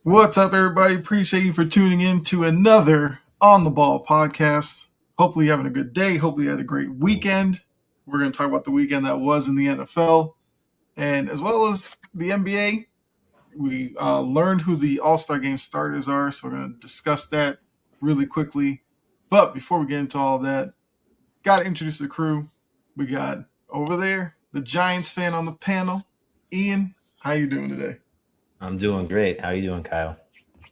What's up, everybody? Appreciate you for tuning in to another On the Ball podcast. Hopefully, you're having a good day. Hopefully, you had a great weekend. We're going to talk about the weekend that was in the NFL and as well as the NBA. We learned who the All Star Game starters are, so we're going to discuss that really quickly. But before we get into all of that, got to introduce the crew. We got over there the Giants fan on the panel, Ian. How you doing today? I'm doing great. How are you doing, Kyle?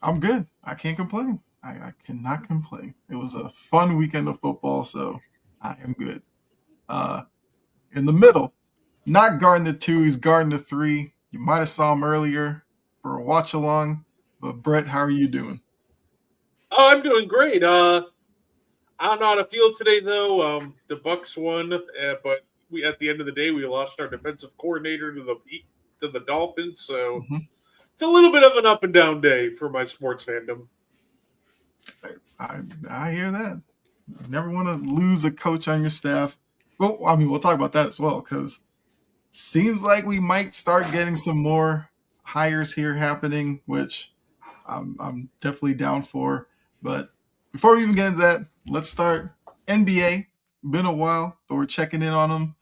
I'm good. I can't complain. I cannot complain. It was a fun weekend of football, so I am good. Uh, in the middle, not guarding the two, he's guarding the three. You might have saw him earlier for a watch along. But Brett, how are you doing? Oh, I'm doing great. I don't know how to feel today though. The Bucks won, but we at the end of the day we lost our defensive coordinator to the Dolphins. So Mm-hmm. it's a little bit of an up and down day for my sports fandom. I hear that. You never want to lose a coach on your staff. Well, I mean, we'll talk about that as well because seems like we might start getting some more hires here happening, which I'm definitely down for. But before we even get into that, let's start NBA. Been a while, but we're checking in on them.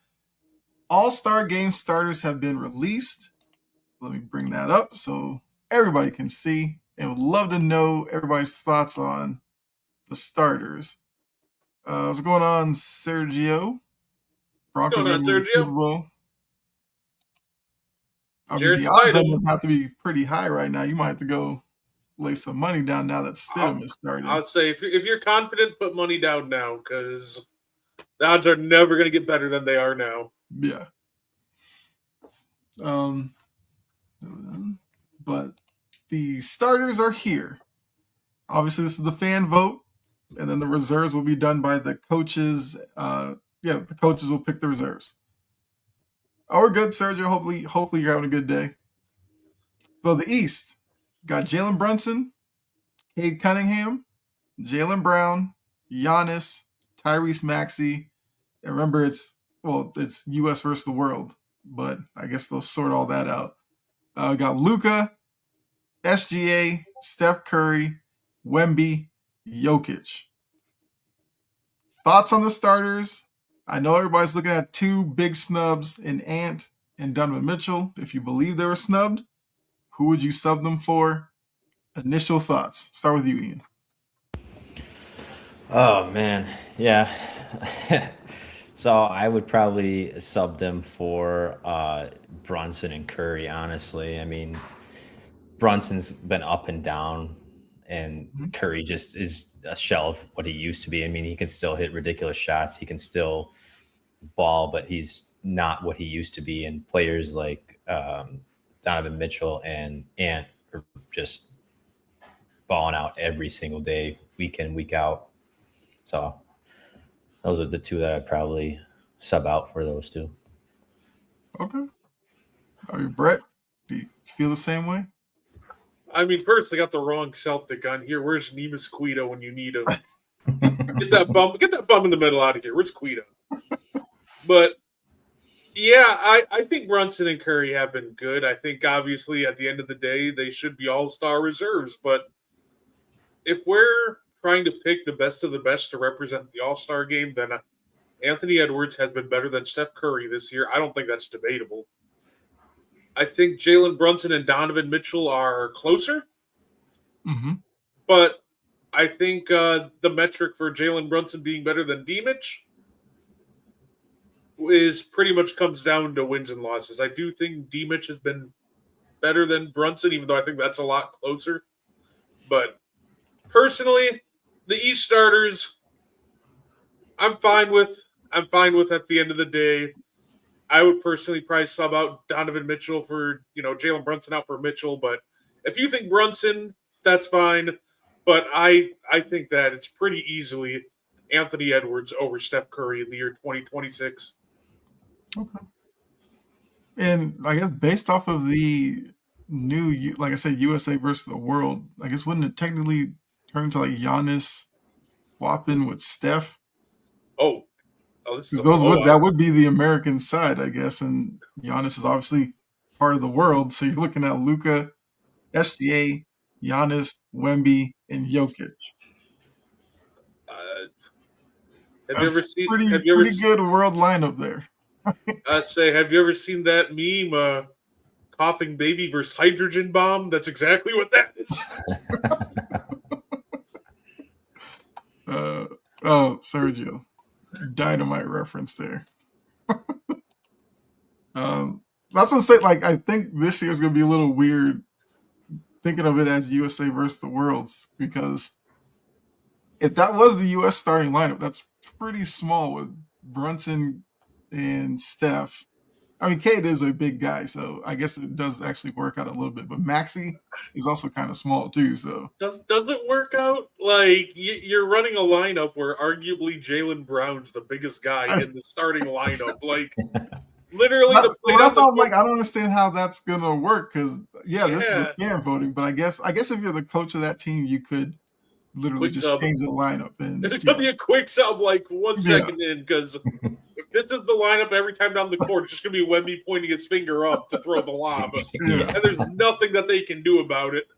All-Star Game starters have been released. Let me bring that up so everybody can see. And would love to know everybody's thoughts on the starters. What's going on, Sergio? What's Broncos going are on, going to the Super Sergio? Bowl. I mean, Jared the odds on Stidham. them have to be pretty high right now. You might have to go lay some money down now that Stidham I'll, is starting. I'll say if you're confident, put money down now because the odds are never going to get better than they are now. Yeah. Um, but the starters are here. Obviously, this is the fan vote, and then the reserves will be done by the coaches. The coaches will pick the reserves. Oh, we're good, Sergio. Hopefully you're having a good day. So the East got Jalen Brunson, Cade Cunningham, Jalen Brown, Giannis, Tyrese Maxey. And remember, it's U.S. versus the world, but I guess they'll sort all that out. Got Luca, SGA, Steph Curry, Wemby, Jokic. Thoughts on the starters? I know everybody's looking at two big snubs in Ant and Donovan Mitchell. If you believe they were snubbed, who would you sub them for? Initial thoughts. Start with you, Ian. Oh man, yeah. So I would probably sub them for Brunson and Curry. Honestly, I mean Brunson's been up and down, and Mhm. Curry just is a shell of what he used to be. I mean, he can still hit ridiculous shots. He can still ball, but he's not what he used to be. And players like Donovan Mitchell and Ant are just balling out every single day, week in, week out. So those are the two that I'd probably sub out for those two. Okay. Are you Brett? Do you feel the same way? I mean, first they got the wrong Celtic on here. Where's Nemus Guido when you need him? Get that bum in the middle out of here. Where's Guido? But yeah, I think Brunson and Curry have been good. I think obviously at the end of the day they should be all-star reserves. But if we're trying to pick the best of the best to represent the All-Star game, then Anthony Edwards has been better than Steph Curry this year. I don't think that's debatable. I think Jalen Brunson and Donovan Mitchell are closer, Mm-hmm. but I think the metric for Jalen Brunson being better than D Mitch is pretty much comes down to wins and losses. I do think D Mitch has been better than Brunson, even though I think that's a lot closer. But personally, the East starters, I'm fine with. I'm fine with at the end of the day. I would personally probably sub out Donovan Mitchell for Jalen Brunson out for Mitchell. But if you think Brunson, that's fine. But I think that it's pretty easily Anthony Edwards over Steph Curry in the year 2026. Okay. And I guess based off of the like I said, USA versus the world, I guess wouldn't it technically turn to like Giannis swapping with Steph? Oh, oh, this is Because a that blowout. would be the American side, I guess, and Giannis is obviously part of the world. So you're looking at Luca, SGA, Giannis, Wemby, and Jokic. Have you ever seen? Pretty Have you ever? good world lineup there. I'd say, have you ever seen that meme? Coughing baby versus hydrogen bomb. That's exactly what that is. Sergio, dynamite reference there. That's what I'm saying. Like, I think this year's gonna be a little weird thinking of it as USA versus the Worlds, because if that was the US starting lineup, that's pretty small with Brunson and Steph. I mean, Cade is a big guy, so I guess it does actually work out a little bit. But Maxey is also kind of small too. So does it work out? Like you're running a lineup where arguably Jaylen Brown's the biggest guy in the starting lineup. Like literally, that's all. Like, I don't understand how that's gonna work, because this is the fan voting. But I guess if you're the coach of that team, you could literally just change the lineup. And it's gonna be a quick sub, like 1 second in, because if this is the lineup every time down the court, it's just gonna be Wemby pointing his finger up to throw the lob, and there's nothing that they can do about it.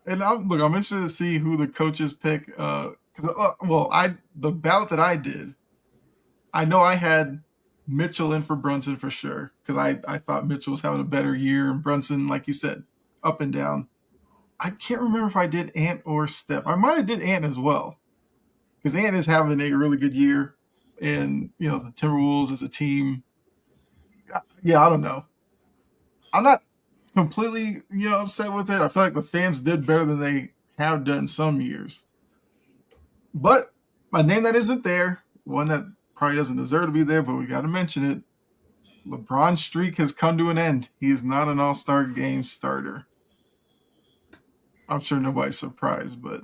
And I'm interested to see who the coaches pick. Because the ballot that I did, I know I had Mitchell in for Brunson for sure, because I thought Mitchell was having a better year, and Brunson, like you said, up and down. I can't remember if I did Ant or Steph. I might have did Ant as well, because Ant is having a really good year, and the Timberwolves as a team. Yeah, I don't know. I'm not completely upset with it. I feel like the fans did better than they have done some years. But a name that isn't there, one that probably doesn't deserve to be there, but we got to mention it. LeBron's streak has come to an end. He is not an All-Star game starter. I'm sure nobody's surprised, but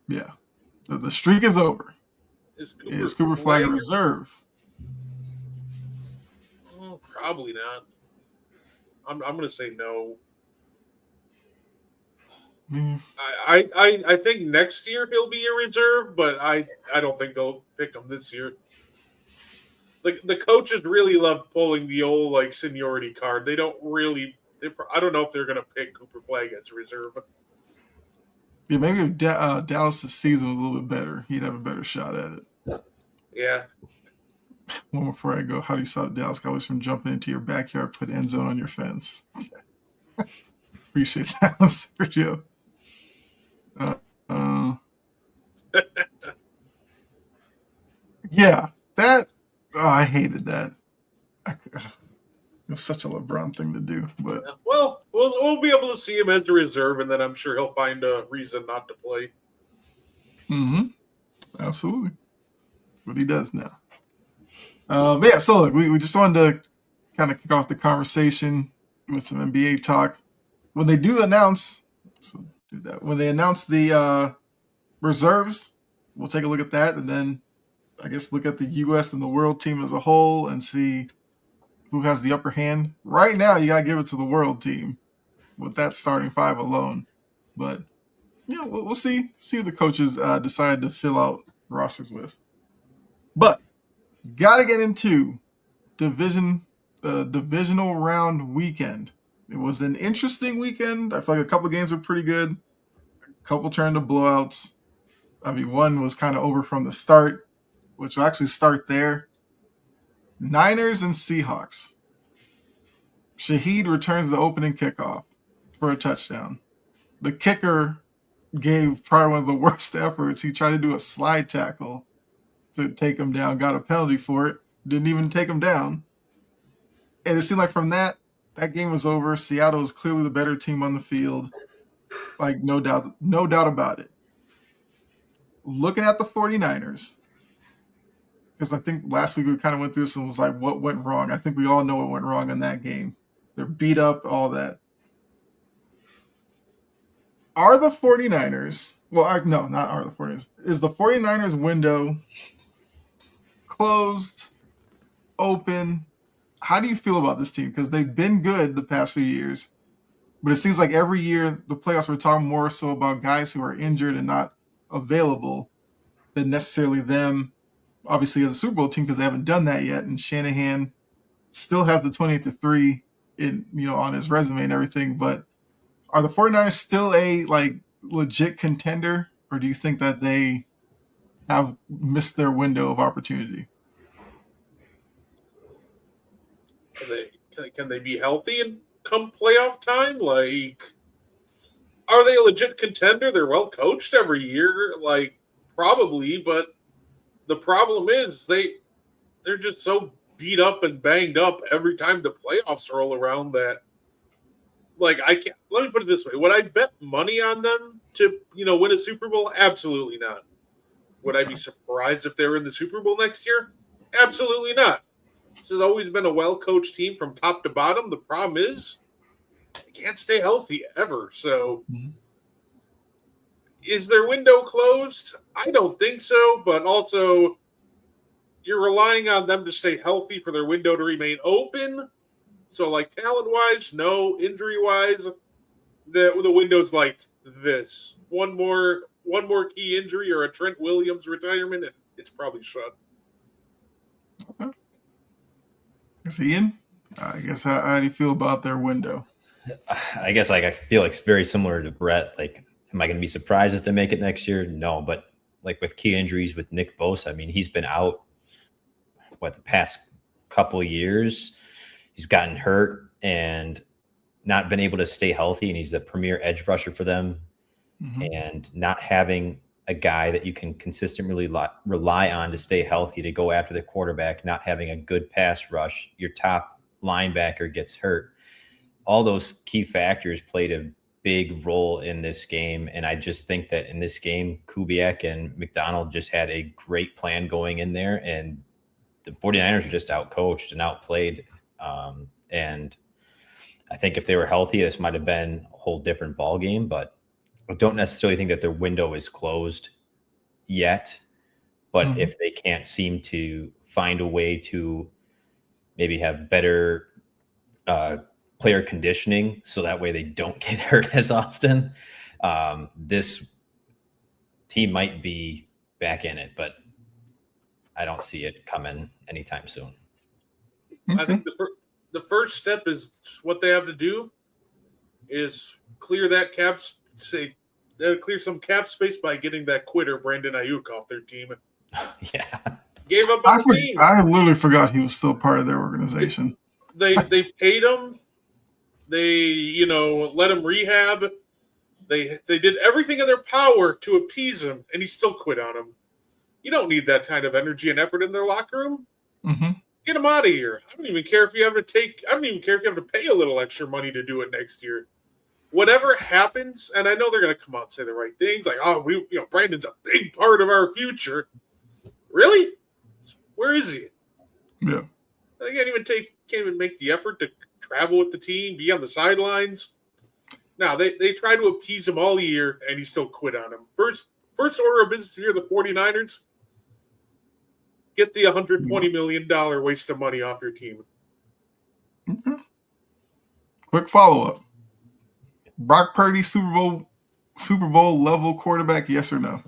the streak is over. Is Cooper Flag a reserve? Probably not. I'm going to say no. I think next year he'll be a reserve, but I don't think they'll pick him this year. Like, the coaches really love pulling the old like seniority card. They don't really. I don't know if they're going to pick Cooper Flag as a reserve. Yeah, maybe if Dallas' season was a little bit better, he'd have a better shot at it. Yeah. One before I go, how do you stop Dallas Cowboys from jumping into your backyard, put end zone on your fence? Appreciate that one, Sergio. Yeah, that. Oh, I hated that. It was such a LeBron thing to do, but we'll be able to see him as a reserve, and then I'm sure he'll find a reason not to play. Absolutely, that's what he does now. But yeah, so look, we just wanted to kind of kick off the conversation with some NBA talk. When they do announce, when they announce the reserves, we'll take a look at that, and then I guess look at the U.S. and the world team as a whole and see who has the upper hand. Right now, you got to give it to the world team with that starting five alone. But, we'll see who the coaches decide to fill out rosters with. But, got to get into divisional round weekend. It was an interesting weekend. I feel like a couple games were pretty good. A couple turned to blowouts. I mean, one was kind of over from the start, which will actually start there. Niners and Seahawks. Shaheed returns the opening kickoff for a touchdown. The kicker gave probably one of the worst efforts. He tried to do a slide tackle to take him down, got a penalty for it, didn't even take him down. And it seemed like from that game was over. Seattle was clearly the better team on the field. Like, no doubt about it. Looking at the 49ers, because I think last week we kind of went through this and was like, what went wrong? I think we all know what went wrong in that game. They're beat up, all that. Are the 49ers, no, not are the 49ers. Is the 49ers window closed, open? How do you feel about this team? Because they've been good the past few years, but it seems like every year the playoffs we're talking more so about guys who are injured and not available than necessarily them, obviously, as a Super Bowl team, because they haven't done that yet. And Shanahan still has the 28-3 on his resume and everything. But are the 49ers still a legit contender, or do you think that they have missed their window of opportunity? Can they be healthy and come playoff time? Are they a legit contender? They're well coached every year, probably, but the problem is they're just so beat up and banged up every time the playoffs roll around that I can't. Let me put it this way: would I bet money on them to win a Super Bowl? Absolutely not. Would I be surprised if they were in the Super Bowl next year? Absolutely not. This has always been a well-coached team from top to bottom. The problem is they can't stay healthy ever. So, is their window closed? I don't think so. But also, you're relying on them to stay healthy for their window to remain open. So, talent-wise, no. Injury-wise, the window's like this. One more key injury or a Trent Williams retirement, and it's probably shut. Okay. Ian, I guess how do you feel about their window? I guess I feel like it's very similar to Brett. Am I going to be surprised if they make it next year? No, but with key injuries with Nick Bosa, I mean, he's been out the past couple of years. He's gotten hurt and not been able to stay healthy, and he's the premier edge rusher for them. And not having a guy that you can consistently rely on to stay healthy, to go after the quarterback, not having a good pass rush, your top linebacker gets hurt. All those key factors played a big role in this game. And I just think that in this game, Kubiak and McDonald just had a great plan going in there. And the 49ers were just outcoached and outplayed. And I think if they were healthy, this might have been a whole different ball game. But I don't necessarily think that their window is closed yet. But if they can't seem to find a way to maybe have better player conditioning so that way they don't get hurt as often, this team might be back in it, but I don't see it coming anytime soon. I think the first step is what they have to do is clear some cap space by getting that quitter Brandon Ayuk off their team. Yeah, gave up on the team. I literally forgot he was still part of their organization. They paid him. They let him rehab. They did everything in their power to appease him, and he still quit on him. You don't need that kind of energy and effort in their locker room. Get him out of here. I don't even care if you have to pay a little extra money to do it next year. Whatever happens, and I know they're going to come out and say the right things, Brandon's a big part of our future. Really? Where is he? Yeah. They can't even make the effort to travel with the team, be on the sidelines. Now, they try to appease him all year, and he still quit on him. First order of business here, the 49ers, get the $120 million waste of money off your team. Okay. Quick follow-up. Brock Purdy, Super Bowl level quarterback, yes or no?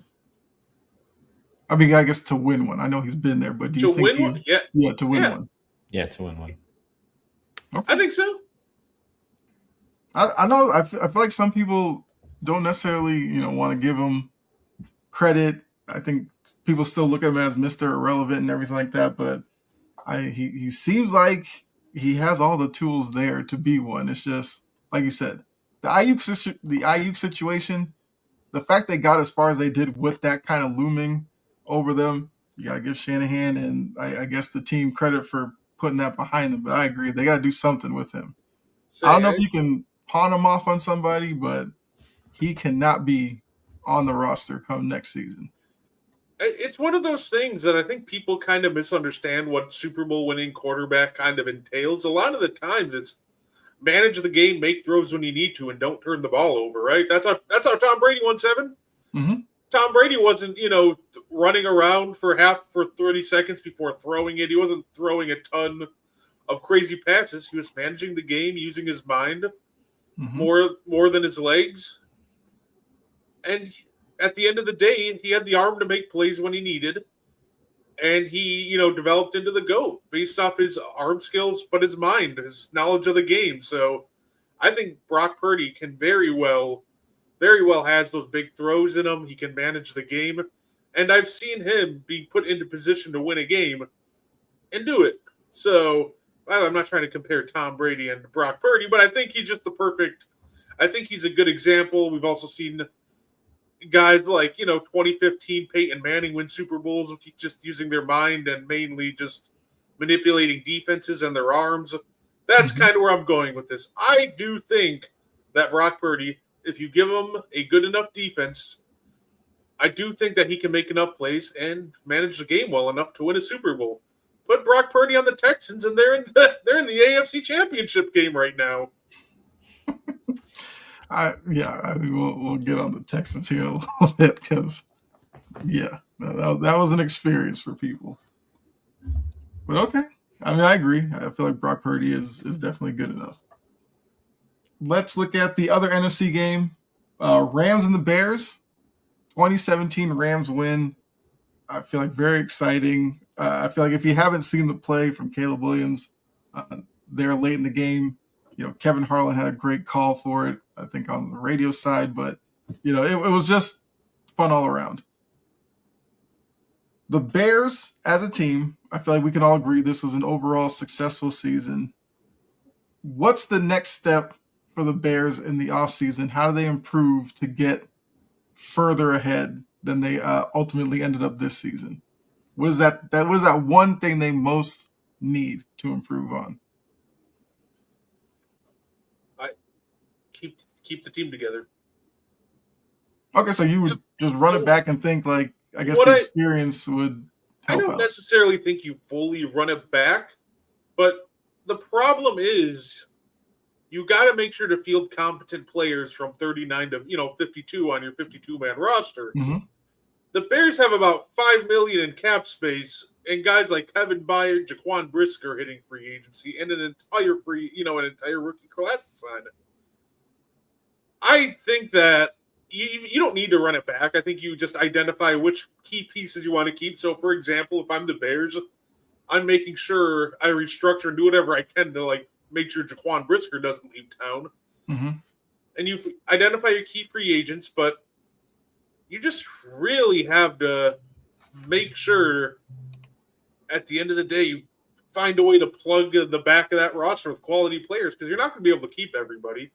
I mean, I guess to win one. I know he's been there, but do you think he's to win one? Yeah, to win one. Okay. I think so. I know. I feel like some people don't necessarily, want to give him credit. I think people still look at him as Mr. Irrelevant and everything like that. But he seems like he has all the tools there to be one. It's just like you said, the Ayuk situation. The fact they got as far as they did with that kind of looming over them, you got to give Shanahan and I guess the team credit for putting that behind them. But I agree, they got to do something with him. I don't know if you can pawn him off on somebody, but he cannot be on the roster come next season. It's one of those things that I think people kind of misunderstand what Super Bowl winning quarterback kind of entails. A lot of the times it's manage the game, make throws when you need to, and don't turn the ball over, right? That's how Tom Brady won 7. Tom Brady wasn't, running around for 30 seconds before throwing it. He wasn't throwing a ton of crazy passes. He was managing the game, using his mind more than his legs. And at the end of the day, he had the arm to make plays when he needed. and he, developed into the GOAT based off his arm skills, but his mind, his knowledge of the game. So I think Brock Purdy can very well has those big throws in him. He can manage the game. And I've seen him be put into position to win a game and do it. So I'm not trying to compare Tom Brady and Brock Purdy, but I think he's just I think he's a good example. We've also seen guys like 2015 Peyton Manning win Super Bowls with just using their mind and mainly just manipulating defenses and their arms. That's kind of where I'm going with this. I do think that Brock Purdy, if you give him a good enough defense, I do think that he can make enough plays and manage the game well enough to win a Super Bowl. Put Brock Purdy on the Texans, and they're in the AFC Championship game right now. We'll get on the Texans here a little bit because, that was an experience for people. But okay, I agree. I feel like Brock Purdy is definitely good enough. Let's look at the other NFC game, Rams and the Bears. 2017 Rams win. I feel like very exciting. I feel like if you haven't seen the play from Caleb Williams there late in the game, Kevin Harlan had a great call for it, I think, on the radio side, but, it was just fun all around. The Bears, as a team, I feel like we can all agree this was an overall successful season. What's the next step for the Bears in the offseason? How do they improve to get further ahead than they ultimately ended up this season? What is that one thing they most need to improve on? Keep the team together. Okay, so you would just run it back and think like, I guess the experience would help I don't out. necessarily think you fully run it back, but the problem is you got to make sure to field competent players from 39 to 52 on your 52-man roster. Mm-hmm. The Bears have about $5 million in cap space, and guys like Kevin Byard, Jaquan Brisker hitting free agency, and an entire rookie class assignment. I think that you don't need to run it back. I think you just identify which key pieces you want to keep. So, for example, if I'm the Bears, I'm making sure I restructure and do whatever I can to make sure Jaquan Brisker doesn't leave town. Mm-hmm. And you identify your key free agents, but you just really have to make sure at the end of the day you find a way to plug the back of that roster with quality players, because you're not going to be able to keep everybody.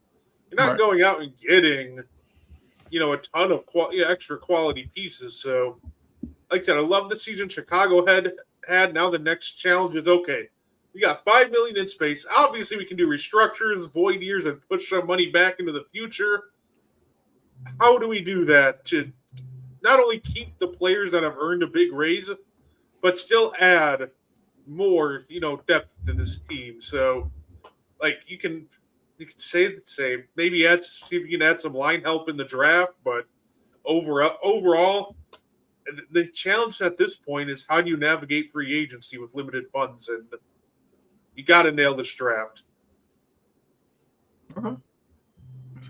You're not going out and getting, a ton of extra quality pieces. So, like I said, I love the season Chicago had. Now the next challenge is, okay, we got $5 million in space. Obviously, we can do restructures, void years, and push some money back into the future. How do we do that to not only keep the players that have earned a big raise, but still add more, depth to this team? So, you can say maybe see if you can add some line help in the draft, but overall, the challenge at this point is how do you navigate free agency with limited funds, and you got to nail this draft. Okay.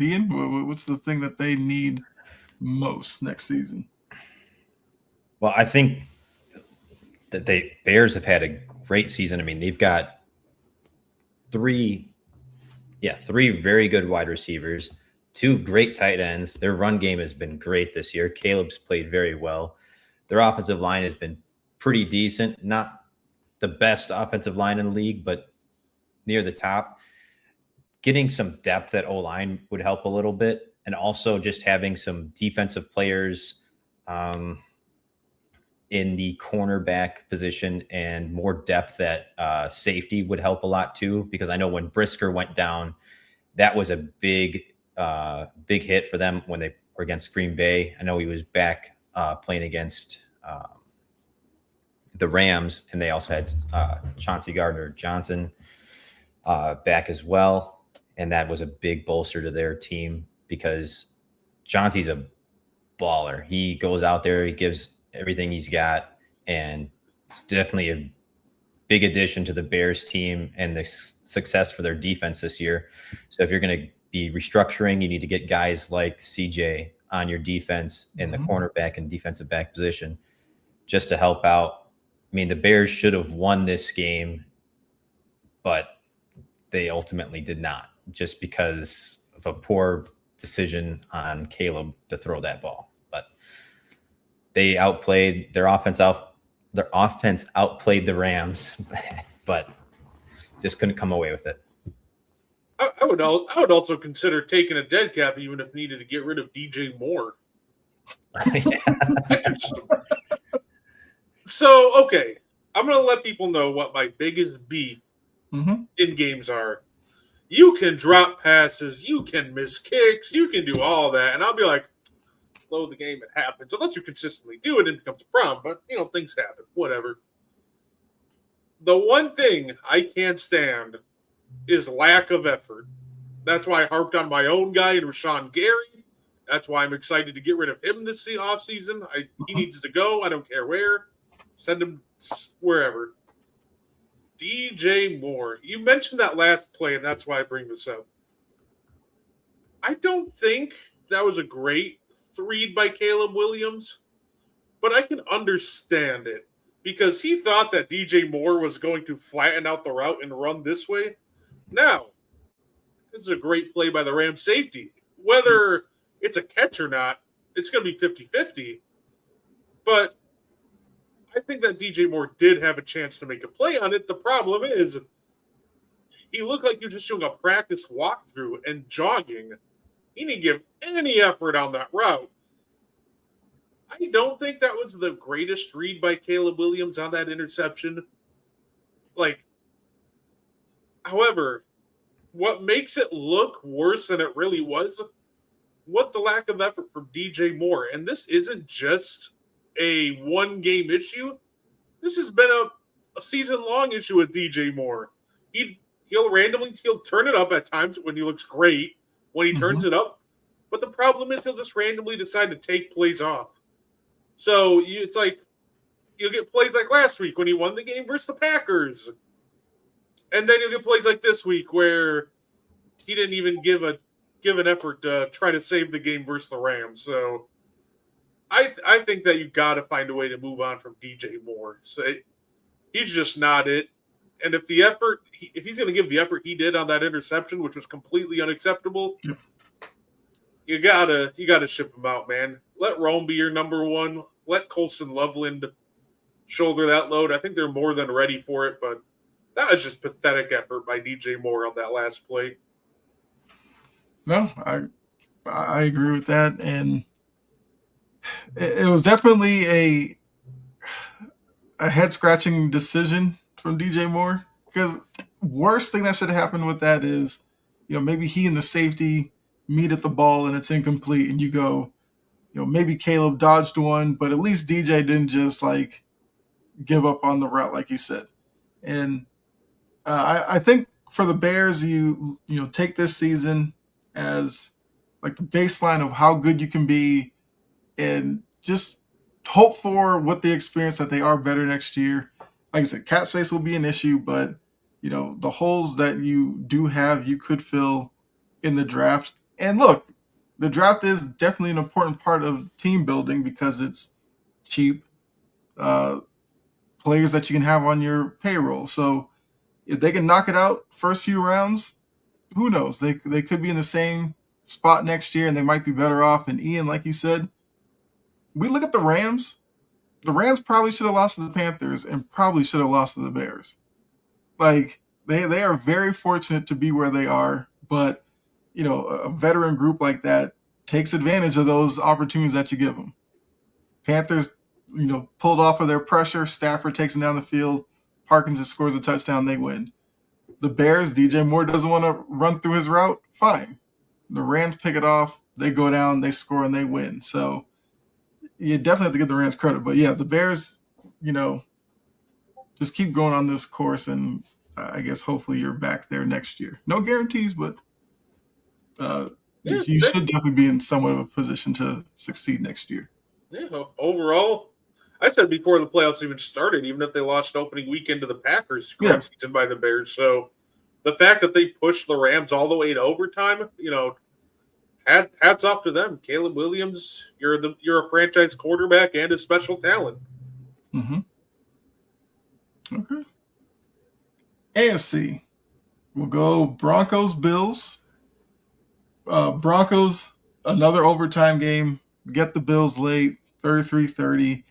Ian, what's the thing that they need most next season? Well, I think that Bears have had a great season. I mean, they've got three very good wide receivers, 2 great tight ends. Their run game has been great this year. Caleb's played very well. Their offensive line has been pretty decent. Not the best offensive line in the league, but near the top. Getting some depth at O-line would help a little bit. And also just having some defensive players in the cornerback position and more depth at safety would help a lot too, because I know when Brisker went down, that was a big hit for them when they were against Green Bay. I know he was back playing against the Rams, and they also had Chauncey Gardner-Johnson back as well, and that was a big bolster to their team because Chauncey's a baller. He goes out there, he gives everything he's got, and it's definitely a big addition to the Bears team and the success for their defense this year. So if you're going to be restructuring, you need to get guys like CJ on your defense in the cornerback and defensive back position just to help out mean, the Bears should have won this game, but they ultimately did not, just because of a poor decision on Caleb to throw that ball. But they outplayed their offense outplayed the Rams, but just couldn't come away with it. I would also consider taking a dead cap even if needed to get rid of DJ Moore. So, okay, I'm going to let people know what my biggest beef in games are. You can drop passes, you can miss kicks, you can do all that, and I'll be like, slow the game, it happens. Unless you consistently do it, it becomes a problem, but, things happen, whatever. The one thing I can't stand is lack of effort. That's why I harped on my own guy in Rashawn Gary. That's why I'm excited to get rid of him this offseason. He needs to go. I don't care where. Send him wherever. DJ Moore. You mentioned that last play, and that's why I bring this up. I don't think that was a great read by Caleb Williams, but I can understand it because he thought that DJ Moore was going to flatten out the route and run this way. Now, this is a great play by the Rams safety. Whether it's a catch or not, it's going to be 50-50. But I think that DJ Moore did have a chance to make a play on it. The problem is he looked like he was just doing a practice walkthrough and jogging. He didn't give any effort on that route. I don't think that was the greatest read by Caleb Williams on that interception. However, what makes it look worse than it really was the lack of effort from DJ Moore. And this isn't just a one-game issue. This has been a season-long issue with DJ Moore. He'll turn it up at times when he looks great, when he turns it up. But the problem is he'll just randomly decide to take plays off. So it's like you'll get plays like last week when he won the game versus the Packers. And then you'll get plays like this week where he didn't even give an effort to try to save the game versus the Rams. So I think that you've got to find a way to move on from DJ Moore. So he's just not it. And if he's going to give the effort he did on that interception, which was completely unacceptable, you gotta ship him out, man. Let Rome be your number one. Let Colston Loveland shoulder that load. I think they're more than ready for it, but that was just pathetic effort by DJ Moore on that last play. No, I agree with that, and it was definitely a head scratching decision from DJ Moore, because worst thing that should have happened with that is, maybe he and the safety meet at the ball and it's incomplete, and you go, maybe Caleb dodged one, but at least DJ didn't just give up on the route like you said. And I think for the Bears, you take this season as the baseline of how good you can be, and just hope for what they experience that they are better next year. Like I said, cap space will be an issue, but the holes that you do have, you could fill in the draft. And look, the draft is definitely an important part of team building because it's cheap players that you can have on your payroll. So if they can knock it out first few rounds, who knows? They could be in the same spot next year, and they might be better off. And Ian, like you said, we look at the Rams. The Rams probably should have lost to the Panthers and probably should have lost to the Bears. They are very fortunate to be where they are, but a veteran group like that takes advantage of those opportunities that you give them. Panthers, pulled off of their pressure. Stafford takes them down the field. Parkins just scores a touchdown. They win. The Bears, DJ Moore doesn't want to run through his route. Fine. The Rams pick it off. They go down. They score and they win. So you definitely have to give the Rams credit. But yeah, the Bears, just keep going on this course, and I guess hopefully you're back there next year. No guarantees, but you should definitely be in somewhat of a position to succeed next year. Yeah, overall, I said before the playoffs even started, even if they lost opening weekend to the Packers, scrum season by the Bears. So the fact that they pushed the Rams all the way to overtime, hats off to them. Caleb Williams, you're a franchise quarterback and a special talent. Mm-hmm. Okay. AFC. We'll go Broncos, Bills. Broncos, another overtime game. Get the Bills late, 33-30.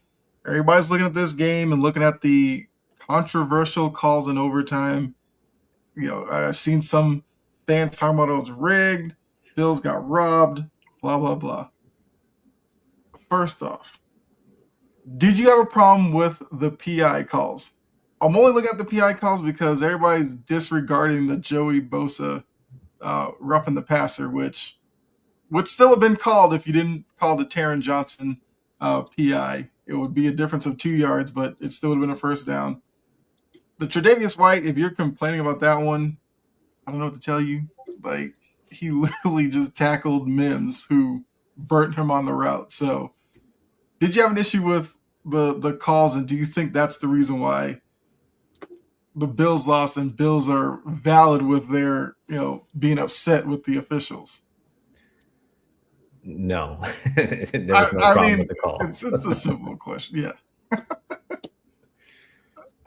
Everybody's looking at this game and looking at the controversial calls in overtime. I've seen some fans talking about it was rigged. Bills got robbed, blah, blah, blah. First off, did you have a problem with the PI calls? I'm only looking at the PI calls because everybody's disregarding the Joey Bosa roughing the passer, which would still have been called if you didn't call the Taron Johnson PI. It would be a difference of 2 yards, but it still would have been a first down. The Tre'Davious White, if you're complaining about that one, I don't know what to tell you. Like, he literally just tackled Mims, who burnt him on the route. So, did you have an issue with the calls, and do you think that's the reason why the Bills lost and Bills are valid with their, being upset with the officials? No, there was no problem with the call. It's a simple question. Yeah.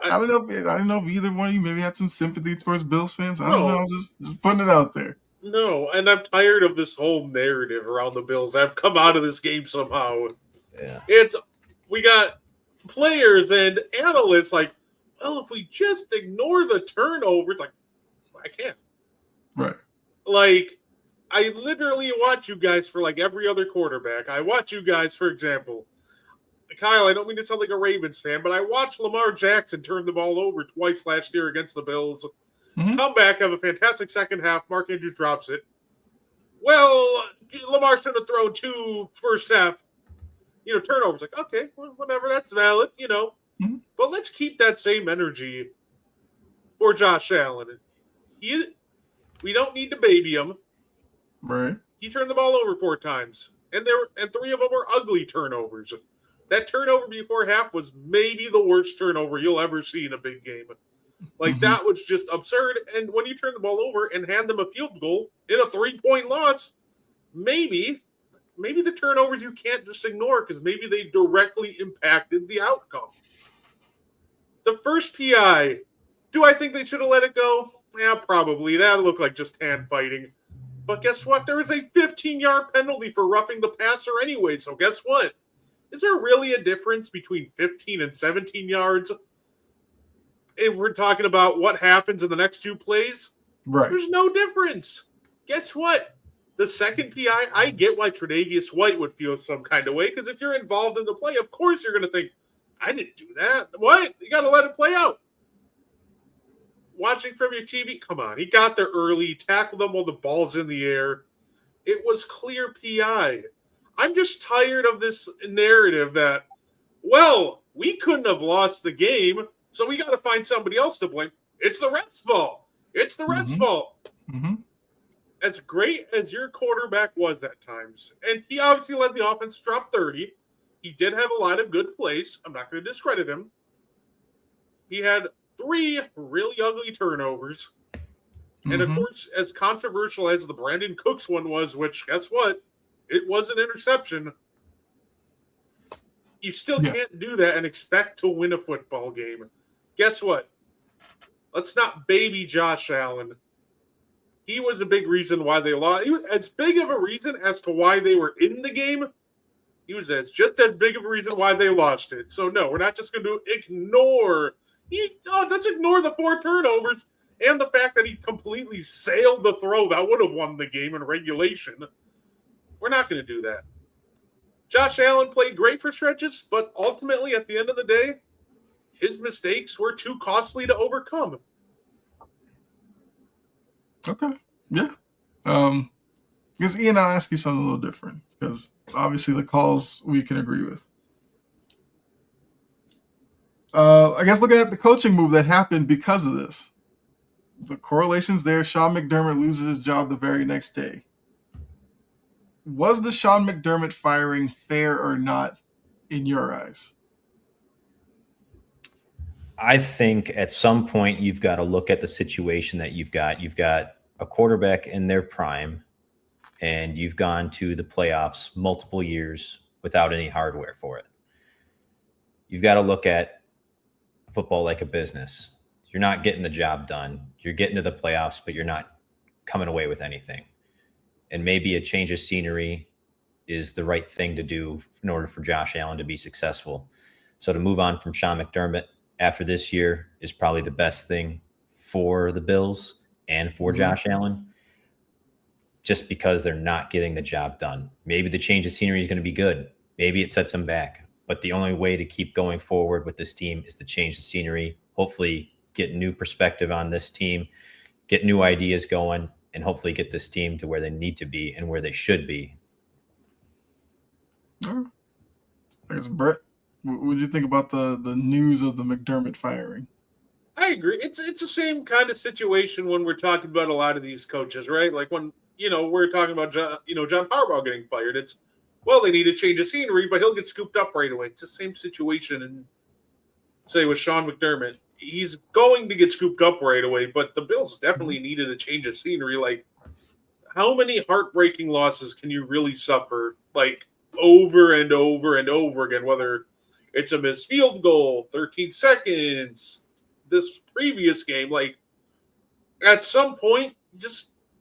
I don't know if either one of you maybe had some sympathy towards Bills fans. I don't know. I'm just putting it out there. No, and I'm tired of this whole narrative around the Bills. I've come out of this game somehow. Yeah. We got players and analysts like, well, if we just ignore the turnovers, like, I can't. Right. Like, I literally watch you guys for like every other quarterback. I watch you guys, for example, Kyle, I don't mean to sound like a Ravens fan, but I watched Lamar Jackson turn the ball over twice last year against the Bills. Mm-hmm. Come back, have a fantastic second half. Mark Andrews drops it. Well, Lamar should have thrown 2 first half, turnovers. Like, okay, well, whatever, that's valid, Mm-hmm. But let's keep that same energy for Josh Allen. We don't need to baby him. Right. He turned the ball over 4 times, and 3 of them were ugly turnovers. That turnover before half was maybe the worst turnover you'll ever see in a big game. Like, mm-hmm. That was just absurd. And when you turn the ball over and hand them a field goal in a 3-point loss, maybe the turnovers you can't just ignore because maybe they directly impacted the outcome. The first PI, do I think they should have let it go? Yeah, probably. That looked like just hand fighting. But guess what? There was a 15-yard penalty for roughing the passer anyway. So guess what? Is there really a difference between 15 and 17 yards? If we're talking about what happens in the next 2 plays, right? There's no difference. Guess what? The second PI, I get why Tre'Davious White would feel some kind of way, because if you're involved in the play, of course you're going to think, I didn't do that. What? You got to let it play out. Watching from your TV, come on. He got there early, tackled them while the ball's in the air. It was clear PI. I'm just tired of this narrative that, well, we couldn't have lost the game, so we got to find somebody else to blame. It's the ref's fault. It's the ref's fault. Mm-hmm. As great as your quarterback was at times, and he obviously led the offense drop 30, he did have a lot of good plays. I'm not going to discredit him. He had 3 really ugly turnovers. Mm-hmm. And, of course, as controversial as the Brandon Cooks one was, which, guess what? It was an interception. You still can't do that and expect to win a football game. Guess what? Let's not baby Josh Allen. He was a big reason why they lost. As big of a reason as to why they were in the game, he was just as big of a reason why they lost it. So, no, we're not just going to ignore. Let's ignore the 4 turnovers and the fact that he completely sailed the throw that would have won the game in regulation. We're not going to do that. Josh Allen played great for stretches, but ultimately, at the end of the day, his mistakes were too costly to overcome. Okay. Yeah. Because Ian, I'll ask you something a little different, because obviously the calls we can agree with. I guess looking at the coaching move that happened because of this, the correlation's there. Sean McDermott loses his job the very next day. Was the Sean McDermott firing fair or not in your eyes? I think at some point you've got to look at the situation that you've got. You've got a quarterback in their prime, and you've gone to the playoffs multiple years without any hardware for it. You've got to look at football like a business. You're not getting the job done. You're getting to the playoffs, but you're not coming away with anything. And maybe a change of scenery is the right thing to do in order for Josh Allen to be successful. So to move on from Sean McDermott after this year is probably the best thing for the Bills and for Josh Allen, just because they're not getting the job done. Maybe the change of scenery is going to be good. Maybe it sets them back. But the only way to keep going forward with this team is to change the scenery, hopefully get new perspective on this team, get new ideas going, and hopefully get this team to where they need to be and where they should be. I guess, Brett, what do you think about the news of the McDermott firing? I agree. It's the same kind of situation when we're talking about a lot of these coaches, right? Like when we're talking about John Harbaugh getting fired. It's they need to change the scenery, but he'll get scooped up right away. It's the same situation, and say with Sean McDermott, he's going to get scooped up right away. But the Bills definitely needed a change of scenery. Like, how many heartbreaking losses can you really suffer? Like, over and over and over again, whether it's a missed field goal, 13 seconds, this previous game, like at some point,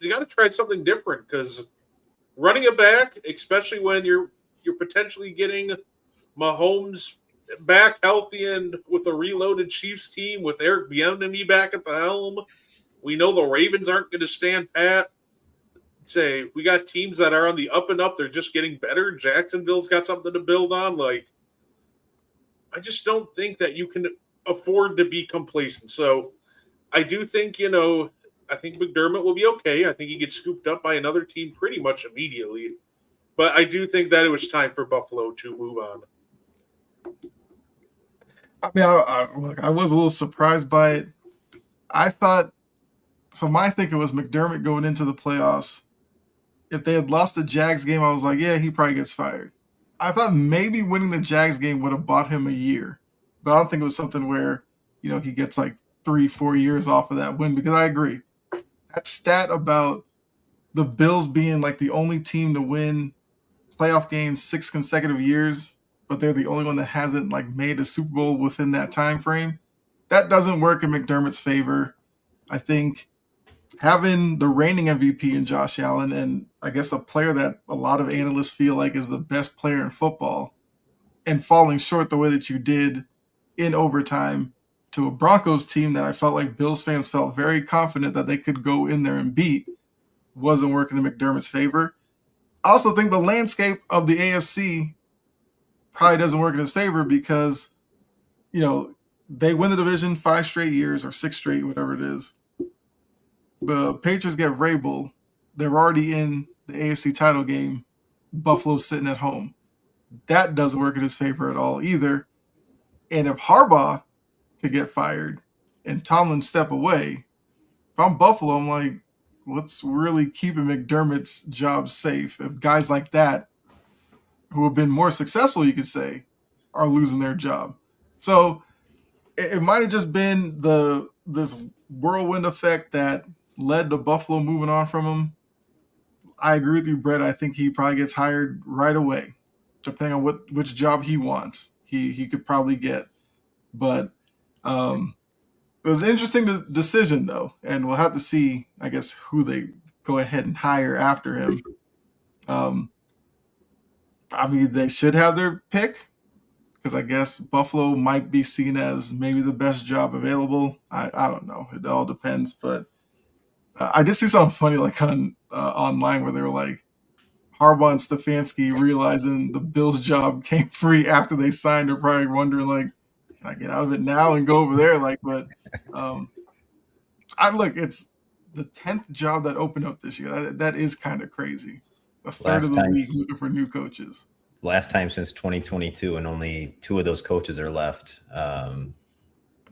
you got to try something different, because running it back, especially when you're potentially getting Mahomes back healthy and with a reloaded Chiefs team with Eric Bieniemy back at the helm, we know the Ravens aren't going to stand pat. Say we got teams that are on the up and up; they're just getting better. Jacksonville's got something to build on. Like, I just don't think that you can afford to be complacent. So, I do think I think McDermott will be okay. I think he gets scooped up by another team pretty much immediately. But I do think that it was time for Buffalo to move on. I mean, I was a little surprised by it. I thought, so my thinking was McDermott going into the playoffs. If they had lost the Jags game, I was like, yeah, he probably gets fired. I thought maybe winning the Jags game would have bought him a year. But I don't think it was something where, he gets like 3-4 years off of that win, because I agree. That stat about the Bills being like the only team to win playoff games 6 consecutive years, but they're the only one that hasn't like made a Super Bowl within that time frame, that doesn't work in McDermott's favor. I think having the reigning MVP in Josh Allen, and I guess a player that a lot of analysts feel like is the best player in football, and falling short the way that you did in overtime to a Broncos team that I felt like Bills fans felt very confident that they could go in there and beat, wasn't working in McDermott's favor. I also think the landscape of the AFC probably doesn't work in his favor, because, they win the division 5 straight years or 6 straight, whatever it is. The Patriots get Vrabel. They're already in the AFC title game. Buffalo's sitting at home. That doesn't work in his favor at all either. And if Harbaugh could get fired and Tomlin step away, if I'm Buffalo, I'm like, what's really keeping McDermott's job safe if guys like that, who have been more successful, you could say, are losing their job? So it might have just been this whirlwind effect that led to Buffalo moving on from him. I agree with you, Brett. I think he probably gets hired right away, depending on which job he wants. He could probably get. But it was an interesting decision, though, and we'll have to see, I guess, who they go ahead and hire after him. I mean, they should have their pick, because I guess Buffalo might be seen as maybe the best job available. I don't know. It all depends. But I did see something funny like on online where they were like, Harbaugh and Stefanski realizing the Bills job came free after they signed are probably wondering, like, can I get out of it now and go over there? Like, but it's the 10th job that opened up this year. That is kind of crazy. A third of the league looking for new coaches. Last time since 2022, and only 2 of those coaches are left. And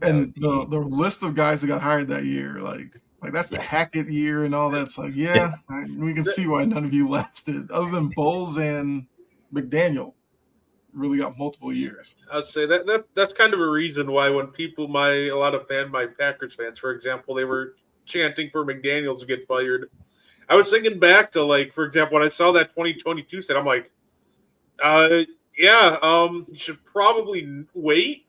the list of guys that got hired that year, like that's the Hackett year and all that. It's like, we can see why none of you lasted, other than Bowles and McDaniel. Really got multiple years. I'd say that's kind of a reason why when a lot of my Packers fans, for example, they were chanting for McDaniels to get fired. I was thinking back to, like, for example, when I saw that 2022 set, I'm like, you should probably wait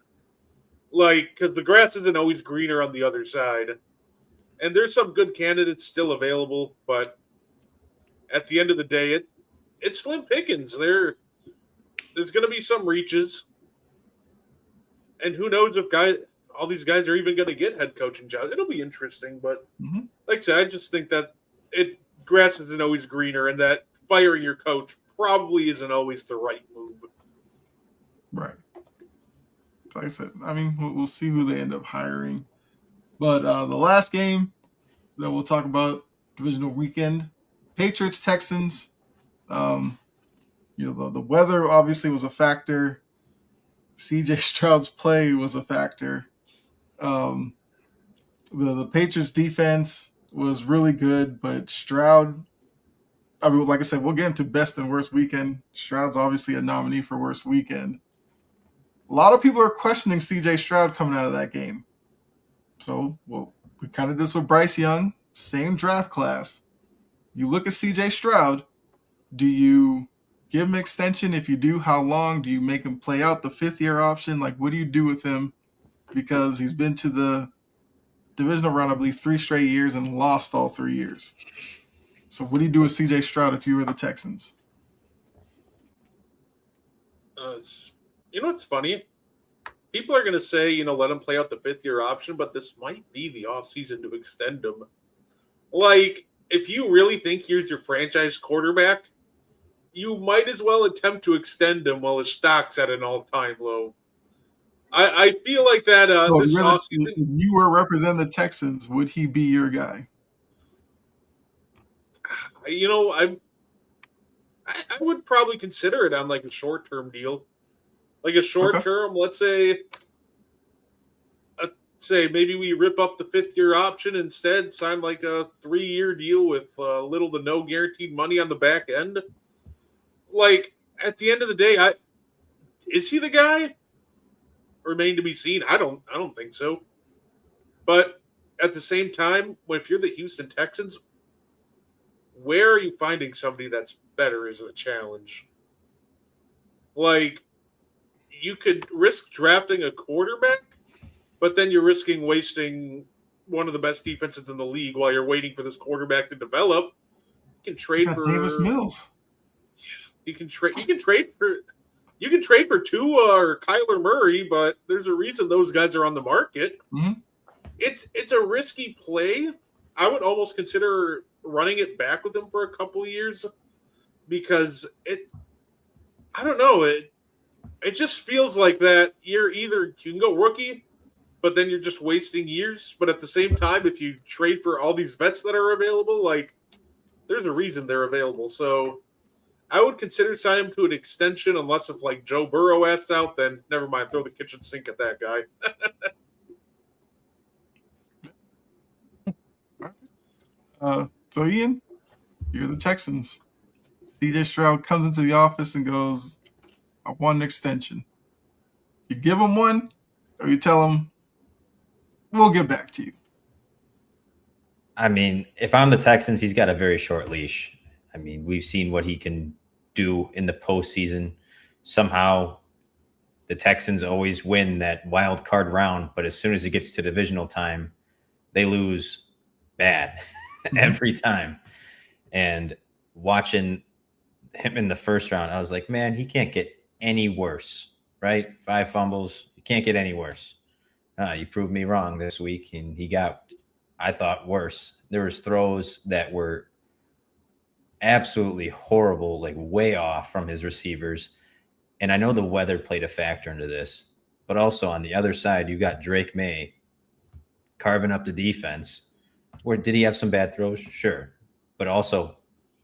Like, because the grass isn't always greener on the other side. And there's some good candidates still available, but at the end of the day, it's slim pickings. There's going to be some reaches, and who knows if all these guys are even going to get head coaching jobs. It'll be interesting, but like I said, I just think that grass isn't always greener, and that firing your coach probably isn't always the right move. Right. Like I said, I mean, we'll see who they end up hiring. But the last game that we'll talk about, divisional weekend, Patriots Texans. The weather obviously was a factor. CJ Stroud's play was a factor. The Patriots defense was really good, but Stroud, I mean, like I said, we'll get into best and worst weekend. Stroud's obviously a nominee for worst weekend. A lot of people are questioning CJ Stroud coming out of that game. So, we kind of did this with Bryce Young, same draft class. You look at CJ Stroud, do you give him extension? If you do, how long? Do you make him play out the fifth-year option? Like, what do you do with him? Because he's been to the divisional round, I believe, 3 straight years and lost all 3 years. So what do you do with CJ Stroud if you were the Texans? You know what's funny? People are going to say, let him play out the fifth-year option, but this might be the offseason to extend him. Like, if you really think here's your franchise quarterback, you might as well attempt to extend him while his stock's at an all-time low. I feel like that this offseason... If you were representing the Texans, would he be your guy? I would probably consider it on like a short-term deal. Like a short-term, let's say maybe we rip up the fifth-year option instead, sign like a 3-year deal with little to no guaranteed money on the back end. Like, at the end of the day, is he the guy? Remain to be seen. I don't think so. But at the same time, if you're the Houston Texans, where are you finding somebody that's better is the challenge. Like, you could risk drafting a quarterback, but then you're risking wasting one of the best defenses in the league while you're waiting for this quarterback to develop. You can trade for Davis Mills. You can trade for Tua or Kyler Murray, but there's a reason those guys are on the market. Mm-hmm. It's a risky play. I would almost consider running it back with him for a couple of years because I don't know, it just feels like that you can go rookie, but then you're just wasting years. But at the same time, if you trade for all these vets that are available, like, there's a reason they're available. So I would consider signing him to an extension unless if like Joe Burrow asks out, then never mind, throw the kitchen sink at that guy. So Ian, you're the Texans. CJ Stroud comes into the office and goes, I want an extension. You give him one, or you tell him, we'll get back to you. I mean, if I'm the Texans, he's got a very short leash. I mean, we've seen what he can do in the postseason. Somehow the Texans always win that wild card round, but as soon as it gets to divisional time, they lose bad every time. And watching him in the first round, I was like, man, he can't get any worse, right? 5 fumbles. You can't get any worse. You proved me wrong this week, and he got, I thought, worse. There was throws that were absolutely horrible, like way off from his receivers. And I know the weather played a factor into this, but also on the other side, you got Drake May carving up the defense. Where did he have some bad throws? Sure. But also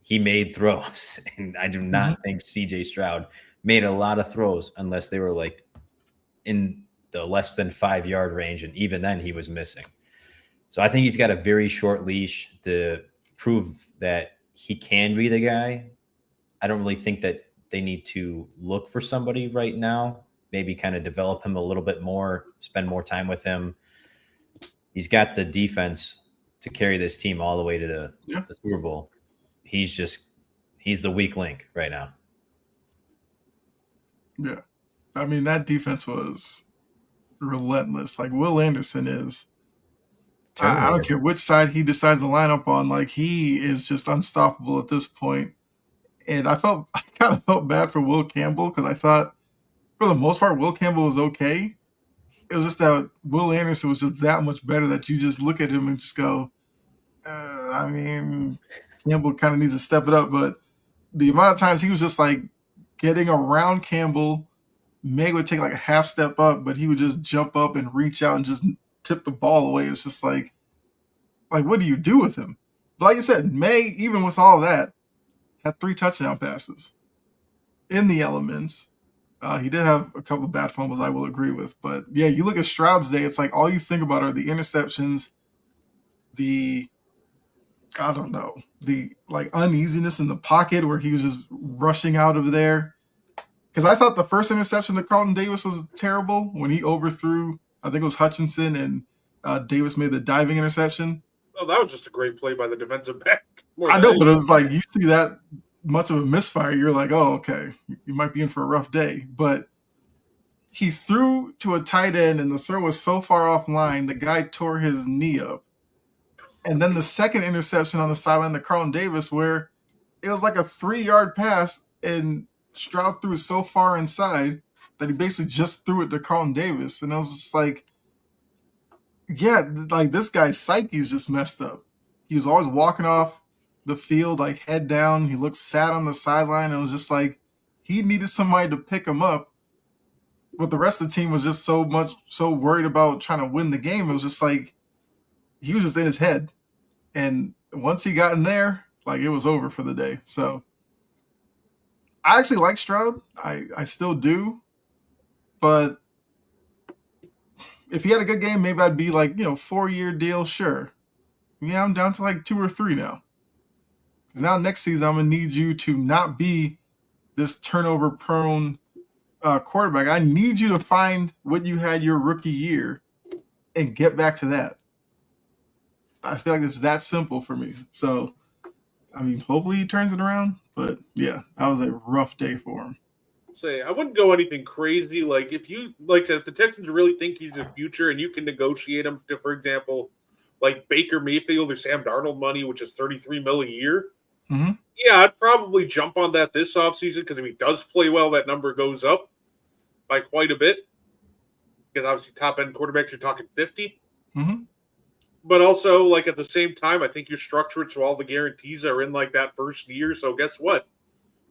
he made throws. And I do not think CJ Stroud made a lot of throws unless they were like in the less than 5-yard range. And even then he was missing. So I think he's got a very short leash to prove that he can be the guy. I don't really think that they need to look for somebody right now, maybe kind of develop him a little bit more, spend more time with him. He's got the defense to carry this team all the way to the Super Bowl. He's the weak link right now. Yeah. I mean, that defense was relentless. Like Will Anderson is. I don't Terminator. care which side he decides to line up on. Like he is just unstoppable at this point. And I kind of felt bad for Will Campbell because I thought for the most part Will Campbell was okay. It was just that Will Anderson was just that much better that you just look at him and just go, I mean, Campbell kind of needs to step it up. But the amount of times he was just like getting around Campbell, May would take like a half step up, but he would just jump up and reach out and just tip the ball away. It's just like what do you do with him? But like you said, May, even with all that, had 3 touchdown passes in the elements. He did have a couple of bad fumbles, I will agree with. But yeah, you look at Stroud's day, it's like all you think about are the interceptions, the I don't know, the like uneasiness in the pocket where he was just rushing out of there. Because I thought the first interception to Carlton Davis was terrible when he overthrew, I think it was Hutchinson, and Davis made the diving interception. Oh, that was just a great play by the defensive back. I know, but it was like you see that much of a misfire, you're like, oh, okay, you might be in for a rough day. But he threw to a tight end, and the throw was so far offline, the guy tore his knee up. And then the second interception on the sideline to Carlton Davis, where it was like a 3-yard pass, and Stroud threw it so far inside that he basically just threw it to Carlton Davis. And I was just like, yeah, like this guy's psyche's just messed up. He was always walking off the field, like head down. He looked sad on the sideline. It was just like he needed somebody to pick him up. But the rest of the team was just so worried about trying to win the game. It was just like he was just in his head. And once he got in there, like it was over for the day. So I actually like Stroud. I still do. But if he had a good game, maybe I'd be like, 4-year deal, sure. Yeah, I'm down to like 2 or 3 now. Because now next season, I'm going to need you to not be this turnover-prone quarterback. I need you to find what you had your rookie year and get back to that. I feel like it's that simple for me. So, I mean, hopefully he turns it around. But, yeah, that was a rough day for him. Say, I wouldn't go anything crazy. Like, if the Texans really think he's the future and you can negotiate him to, for example, like Baker Mayfield or Sam Darnold money, which is $33 million a year, mm-hmm. Yeah, I'd probably jump on that this offseason because if he does play well, that number goes up by quite a bit. Because obviously top-end quarterbacks, you're talking 50. Mm-hmm. But also, like, at the same time, I think you structure it so all the guarantees are in, like, that first year. So guess what?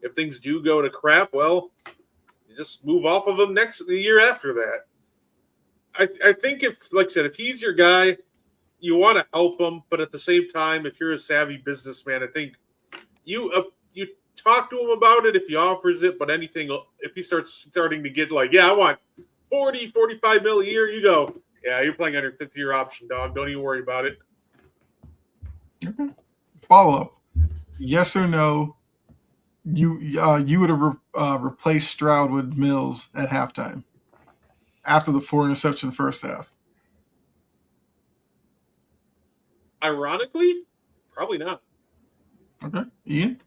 If things do go to crap, well, you just move off of them the year after that. I think if, like I said, if he's your guy, you want to help him. But at the same time, if you're a savvy businessman, I think you talk to him about it if he offers it. But anything, if he starting to get like, yeah, I want 40, 45 mil a year, you go, yeah, you're playing on your 5th-year option, dog. Don't even worry about it. Okay. Follow-up. Yes or no, you would have replaced Stroud with Mills at halftime after the 4-interception first half? Ironically, probably not. Okay. Ian?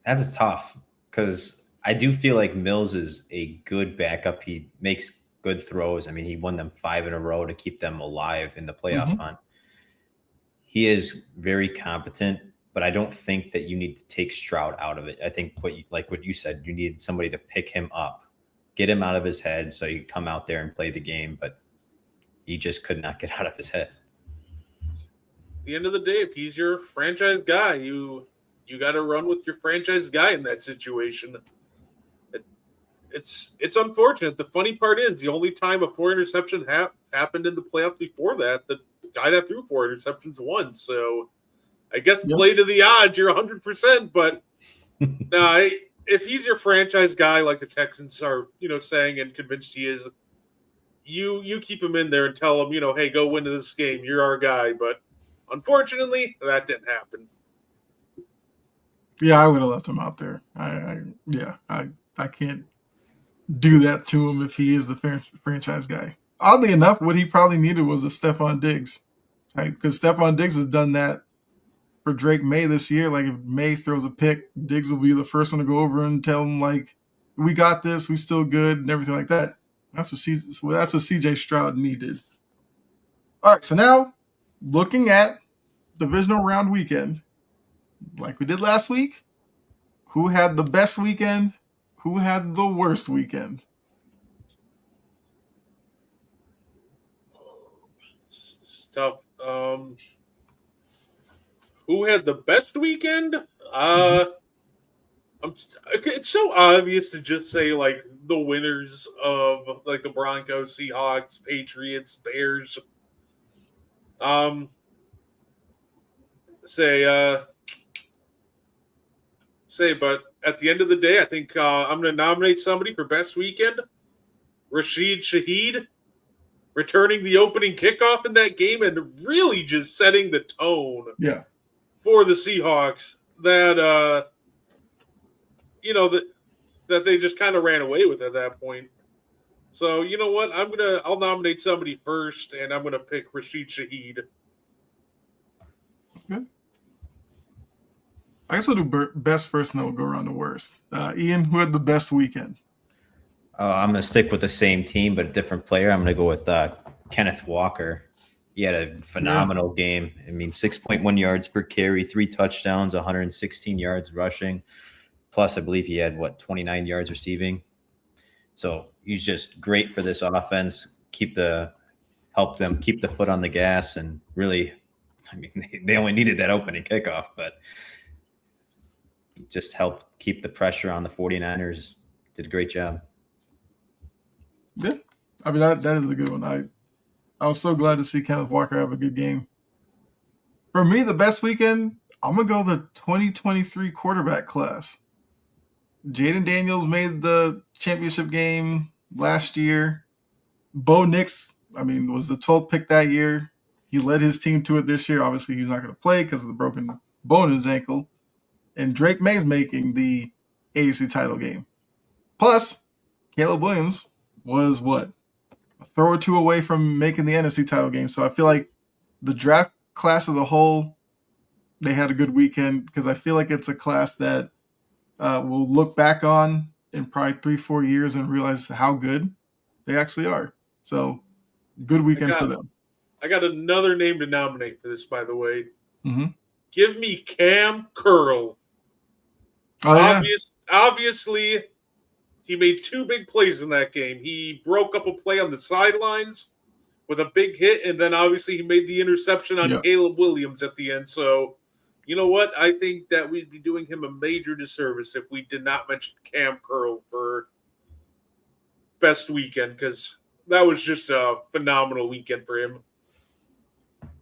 That's tough because I do feel like Mills is a good backup. He makes good throws. I mean, he won them 5 in a row to keep them alive in the playoff hunt. He is very competent, but I don't think that you need to take Stroud out of it. I think what you said, you need somebody to pick him up, get him out of his head so he can come out there and play the game, but he just could not get out of his head. At the end of the day, if he's your franchise guy, you got to run with your franchise guy in that situation. It's unfortunate. The funny part is the only time a 4-interception happened in the playoffs before that, the guy that threw 4 interceptions won. So I guess play to the odds. You're 100%, but no, if he's your franchise guy, like the Texans are, saying and convinced he is, you keep him in there and tell him, hey, go win this game. You're our guy. But unfortunately, that didn't happen. Yeah, I would have left him out there. I can't do that to him if he is the franchise guy. Oddly enough, what he probably needed was a Stephon Diggs, right? Because Stephon Diggs has done that for Drake May this year. Like if May throws a pick, Diggs will be the first one to go over and tell him like, we got this, we still good, and everything like that. That's what CJ Stroud needed. All right, so now looking at divisional round weekend, like we did last week, who had the best weekend? Who had the worst weekend? It's tough. Who had the best weekend? It's so obvious to just say like the winners of like the Broncos, Seahawks, Patriots, Bears. But at the end of the day, I think I'm going to nominate somebody for best weekend. Rashid Shaheed, returning the opening kickoff in that game and really just setting the tone for the Seahawks that that they just kind of ran away with at that point. So you know what? I'll nominate somebody first, and I'm gonna pick Rashid Shaheed. Okay. I guess we'll do best first, and then we'll go around to worst. Ian, who had the best weekend? I'm going to stick with the same team, but a different player. I'm going to go with Kenneth Walker. He had a phenomenal game. I mean, 6.1 yards per carry, 3 touchdowns, 116 yards rushing. Plus, I believe he had, 29 yards receiving. So he's just great for this offense. Help them keep the foot on the gas, and really, I mean, they only needed that opening kickoff, but just helped keep the pressure on the 49ers. Did a great job. Yeah, I mean that is a good one. I was so glad to see Kenneth Walker have a good game. For me, the best weekend, I'm gonna go the 2023 quarterback class. Jaden Daniels made the championship game last year. Bo Nix, I mean, was the 12th pick that year. He led his team to it this year. Obviously, he's not going to play because of the broken bone in his ankle. And Drake May's making the AFC title game. Plus, Caleb Williams was a throw or two away from making the NFC title game. So I feel like the draft class as a whole, they had a good weekend because I feel like it's a class that we'll look back on in probably 3-4 years and realize how good they actually are. So good weekend for them. I got another name to nominate for this, by the way. Mm-hmm. Give me Cam Curl. Obviously, he made 2 big plays in that game. He broke up a play on the sidelines with a big hit, and then obviously he made the interception on Caleb Williams at the end. So, you know what? I think that we'd be doing him a major disservice if we did not mention Cam Curl for best weekend, because that was just a phenomenal weekend for him.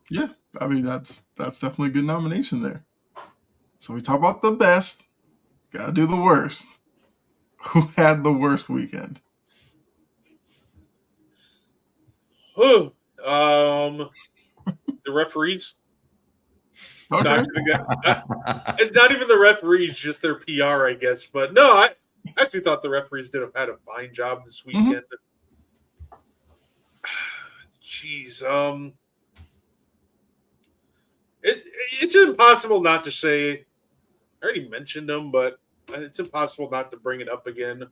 Yeah, I mean, that's definitely a good nomination there. So we talk about the best. Gotta do the worst. Who had the worst weekend? The referees. Okay. Not even the referees, just their PR, I guess. But no, I actually thought the referees had a fine job this weekend. Jeez, it's impossible not to say. I already mentioned them, but it's impossible not to bring it up again.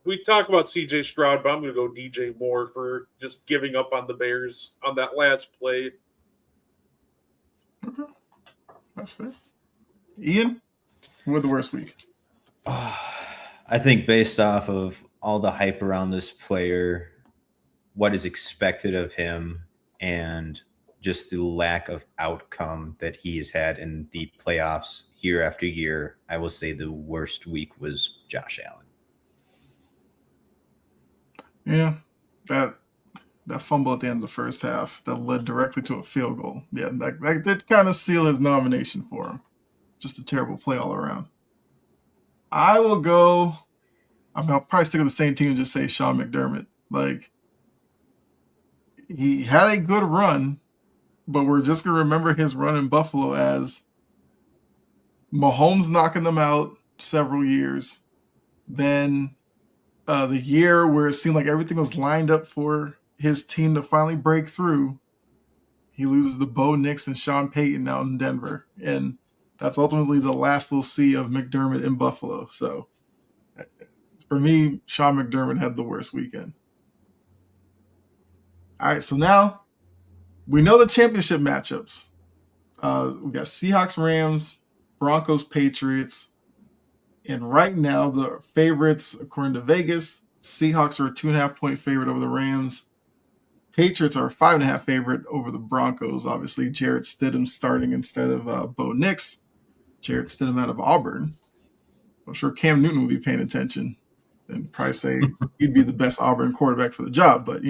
We talk about CJ Stroud, but I'm going to go DJ Moore for just giving up on the Bears on that last play. Okay. That's fair. Ian, who had the worst week? I think based off of all the hype around this player, what is expected of him, and just the lack of outcome that he has had in the playoffs year after year, I will say the worst week was Josh Allen. Yeah, that fumble at the end of the first half that led directly to a field goal. Yeah, that did kind of seal his nomination for him. Just a terrible play all around. I will go. I'll probably stick with the same team and just say Sean McDermott. Like, he had a good run, but we're just going to remember his run in Buffalo as Mahomes knocking them out several years. Then the year where it seemed like everything was lined up for his team to finally break through, he loses to Bo Nix and Sean Payton out in Denver. And that's ultimately the last we'll see of McDermott in Buffalo. So for me, Sean McDermott had the worst weekend. All right, so now we know the championship matchups. We got Seahawks, Rams, Broncos, Patriots. And right now, the favorites, according to Vegas, Seahawks are a 2.5-point favorite over the Rams. Patriots are a 5.5 favorite over the Broncos. Obviously, Jarrett Stidham starting instead of Bo Nix. Jarrett Stidham out of Auburn. I'm sure Cam Newton will be paying attention and probably say he'd be the best Auburn quarterback for the job. But,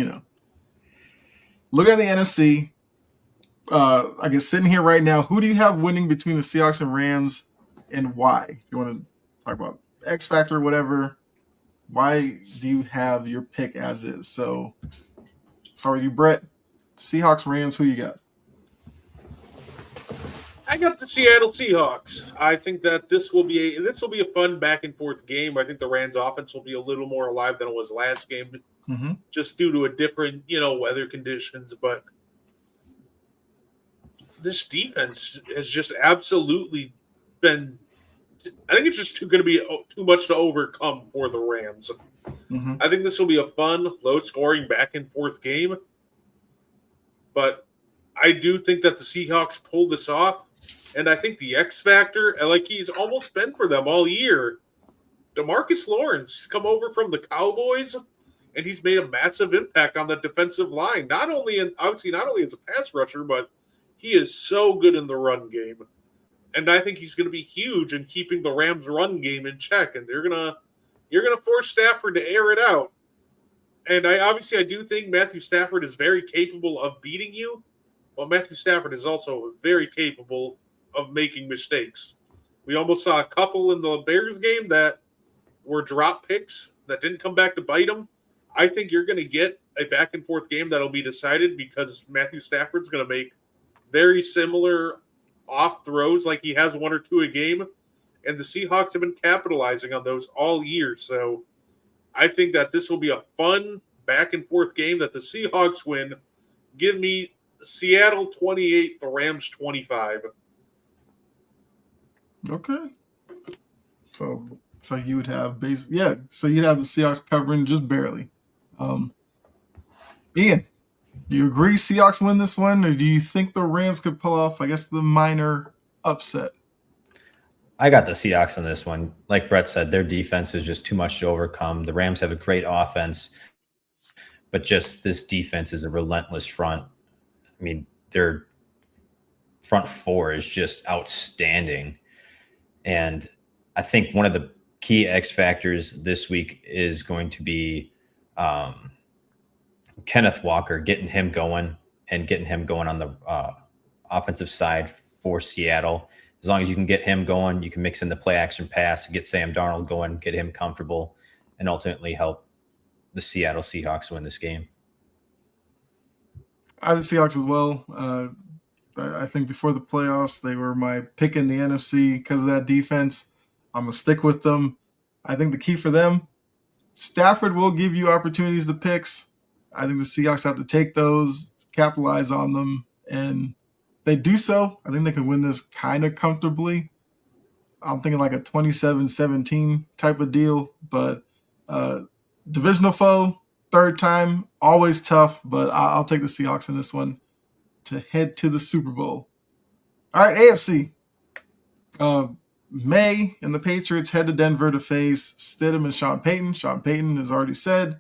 looking at the NFC, I guess sitting here right now, who do you have winning between the Seahawks and Rams, and why? If you want to talk about X factor or whatever, why do you have your pick as is? So, start with you, Brett. Seahawks, Rams, who you got? I got the Seattle Seahawks. I think that this will be a fun back and forth game. I think the Rams offense will be a little more alive than it was last game, just due to a different, weather conditions. But this defense has just absolutely been. I think it's just going to be too much to overcome for the Rams. I think this will be a fun, low-scoring, back-and-forth game. But I do think that the Seahawks pull this off. And I think the X factor, like he's almost been for them all year, DeMarcus Lawrence, he's come over from the Cowboys, and he's made a massive impact on the defensive line. Not only as a pass rusher, but he is so good in the run game. And I think he's going to be huge in keeping the Rams' run game in check. And you're gonna force Stafford to air it out. And I do think Matthew Stafford is very capable of beating you, but Matthew Stafford is also very capable of making mistakes. We almost saw a couple in the Bears game that were drop picks that didn't come back to bite him. I think you're going to get a back and forth game that'll be decided because Matthew Stafford's going to make very similar off throws, like he has one or two a game, and the Seahawks have been capitalizing on those all year. So I think that this will be a fun back and forth game that the Seahawks win. Give me Seattle 28, the Rams 25. Okay. So you would have so you'd have the Seahawks covering just barely. Ian, do you agree Seahawks win this one, or do you think the Rams could pull off, I guess, the minor upset? I got the Seahawks on this one. Like Brett said, their defense is just too much to overcome. The Rams have a great offense, but just this defense is a relentless front. I mean, their front four is just outstanding. And I think one of the key X factors this week is going to be Kenneth Walker, getting him going on the offensive side for Seattle. As long as you can get him going, you can mix in the play action pass, get Sam Darnold going, get him comfortable, and ultimately help the Seattle Seahawks win this game. I have the Seahawks as well. I think before the playoffs, they were my pick in the NFC because of that defense. I'm going to stick with them. I think the key for them, Stafford will give you opportunities to picks. I think the Seahawks have to take those, capitalize on them, and if they do so, I think they can win this kind of comfortably. I'm thinking like a 27-17 type of deal, but divisional foe, third time, always tough, but I'll take the Seahawks in this one to head to the Super Bowl. All right, AFC. May and the Patriots head to Denver to face Stidham and Sean Payton. Sean Payton has already said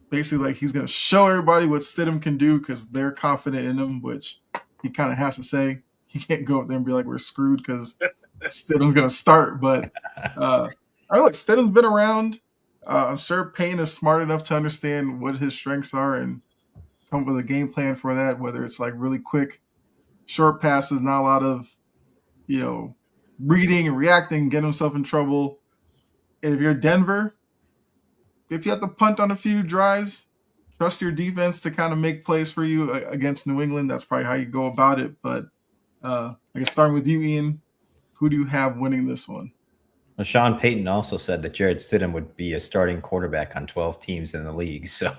basically like he's going to show everybody what Stidham can do because they're confident in him, which he kind of has to say. He can't go up there and be like, we're screwed because Stidham's going to start. But look, Stidham's been around. I'm sure Payne is smart enough to understand what his strengths are and come up with a game plan for that, whether it's like really quick, short passes, not a lot of, reading and reacting, get himself in trouble. And if you're Denver, if you have to punt on a few drives, trust your defense to kind of make plays for you against New England. That's probably how you go about it. But I guess starting with you, Ian, who do you have winning this one? Well, Sean Payton also said that Jarrett Stidham would be a starting quarterback on 12 teams in the league. So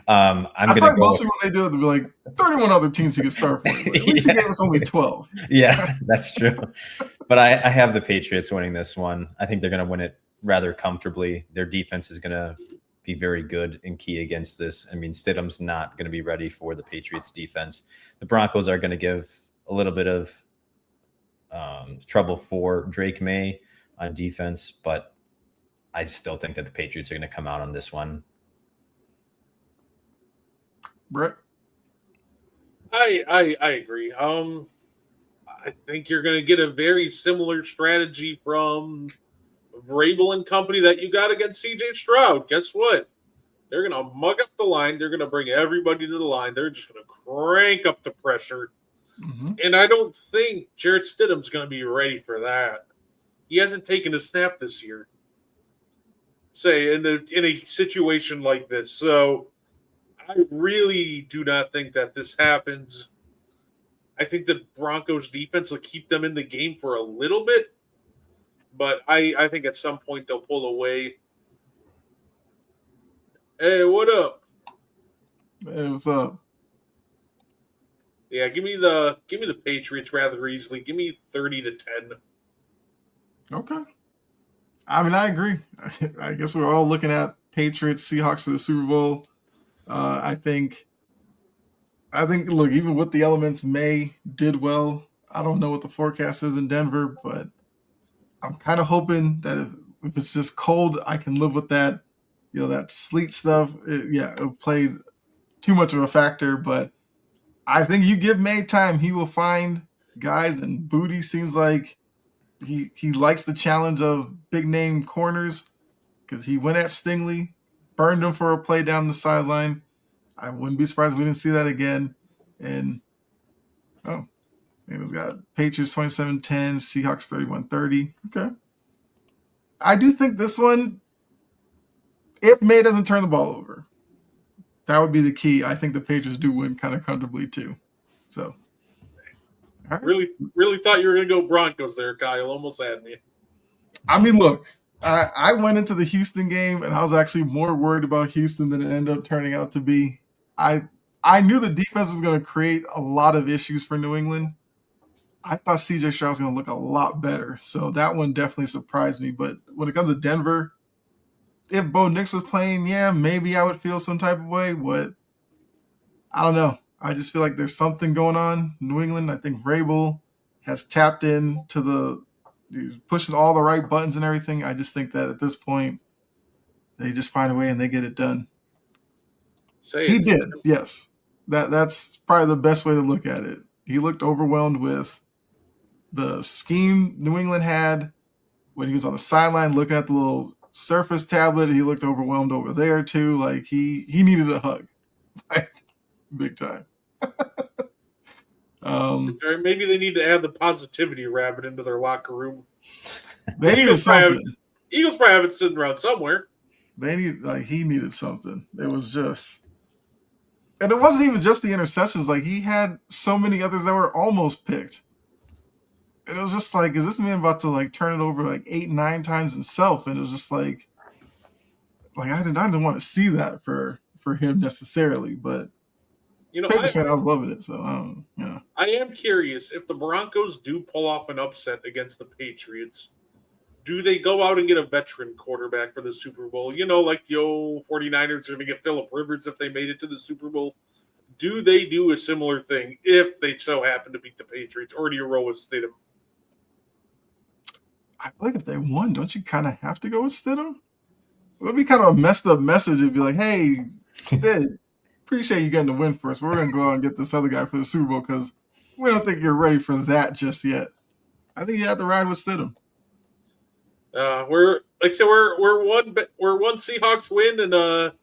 I'm going to go. Most people they do it, they'll be like 31 other teams he could start for. At least he gave us only 12. Yeah, that's true. But I have the Patriots winning this one. I think they're going to win it rather comfortably. Their defense is going to be very good and key against this. I mean, Stidham's not going to be ready for the Patriots defense. The Broncos are going to give a little bit of trouble for Drake May on defense, but I still think that the Patriots are going to come out on this one. Brett? I agree. I think you're going to get a very similar strategy from Vrabel and company that you got against C.J. Stroud. Guess what? They're going to mug up the line. They're going to bring everybody to the line. They're just going to crank up the pressure. Mm-hmm. And I don't think Jarrett Stidham's going to be ready for that. He hasn't taken a snap this year, say, in a situation like this. So I really do not think that this happens. I think the Broncos defense will keep them in the game for a little bit, but I think at some point they'll pull away. Hey, what up? Hey, what's up? Yeah, give me the Patriots rather easily. Give me 30-10. Okay. I mean, I agree. I guess we're all looking at Patriots, Seahawks for the Super Bowl. I think, look, even with the elements, May did well. I don't know what the forecast is in Denver, but I'm kind of hoping that if it's just cold, I can live with that. You know, that sleet stuff, it played too much of a factor, but I think you give May time, he will find guys, and Booty seems like he likes the challenge of big-name corners because he went at Stingley, burned him for a play down the sideline. I wouldn't be surprised if we didn't see that again. And, it was got Patriots 27-10, Seahawks 31-30. Okay. I do think this one, if May doesn't turn the ball over, that would be the key. I think the Patriots do win kind of comfortably too. So, all right. Really thought you were going to go Broncos there, Kyle. Almost had me. I mean, look, I went into the Houston game and I was actually more worried about Houston than it ended up turning out to be. I knew the defense was going to create a lot of issues for New England. I thought C.J. Stroud was going to look a lot better. So that one definitely surprised me. But when it comes to Denver, if Bo Nix was playing, yeah, maybe I would feel some type of way. But I don't know. I just feel like there's something going on in New England. I think Vrabel has tapped into he's pushing all the right buttons and everything. I just think that at this point, they just find a way and they get it done. He did, yes. That's probably the best way to look at it. He looked overwhelmed with the scheme New England had when he was on the sideline looking at the little Surface tablet. He looked overwhelmed over there too. Like he needed a hug, like big time. Maybe they need to add the positivity rabbit into their locker room. They needed something. Eagles probably have it sitting around somewhere. He needed something. It was just, and it wasn't even just the interceptions. Like he had so many others that were almost picked. And it was just like, is this man about to like turn it over like 8-9 times himself? And it was just like I didn't want to see that for him necessarily, but I was loving it. So I am curious if the Broncos do pull off an upset against the Patriots. Do they go out and get a veteran quarterback for the Super Bowl? Like the old 49ers are going to get Phillip Rivers if they made it to the Super Bowl. Do they do a similar thing if they so happen to beat the Patriots, or do you roll with Stidham? I feel like if they won, don't you kind of have to go with Stidham? It would be kind of a messed up message. It'd be like, hey, Stid, appreciate you getting the win for us. We're going to go out and get this other guy for the Super Bowl because we don't think you're ready for that just yet. I think you have to ride with Stidham. We're one Seahawks win, and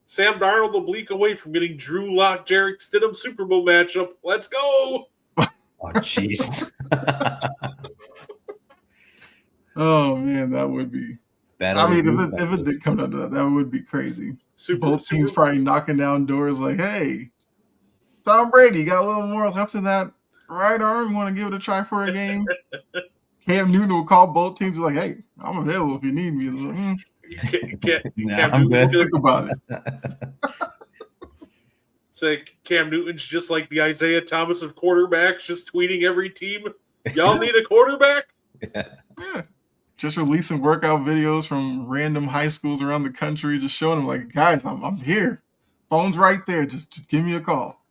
Sam Darnold will bleak away from getting Drew Lock, Jarrett Stidham Super Bowl matchup. Let's go! Oh, jeez. Oh man, that would be. If it did come down to that would be crazy. Both teams probably knocking down doors like, "Hey, Tom Brady, you got a little more left in that right arm. You want to give it a try for a game?" Cam Newton will call both teams like, "Hey, I'm available if you need me." Like, I'm good. Think about it. It's like Cam Newton's just like the Isaiah Thomas of quarterbacks, just tweeting every team, "Y'all need a quarterback." Yeah. just releasing workout videos from random high schools around the country, just showing them like, guys, I'm here. Phone's right there. Just give me a call.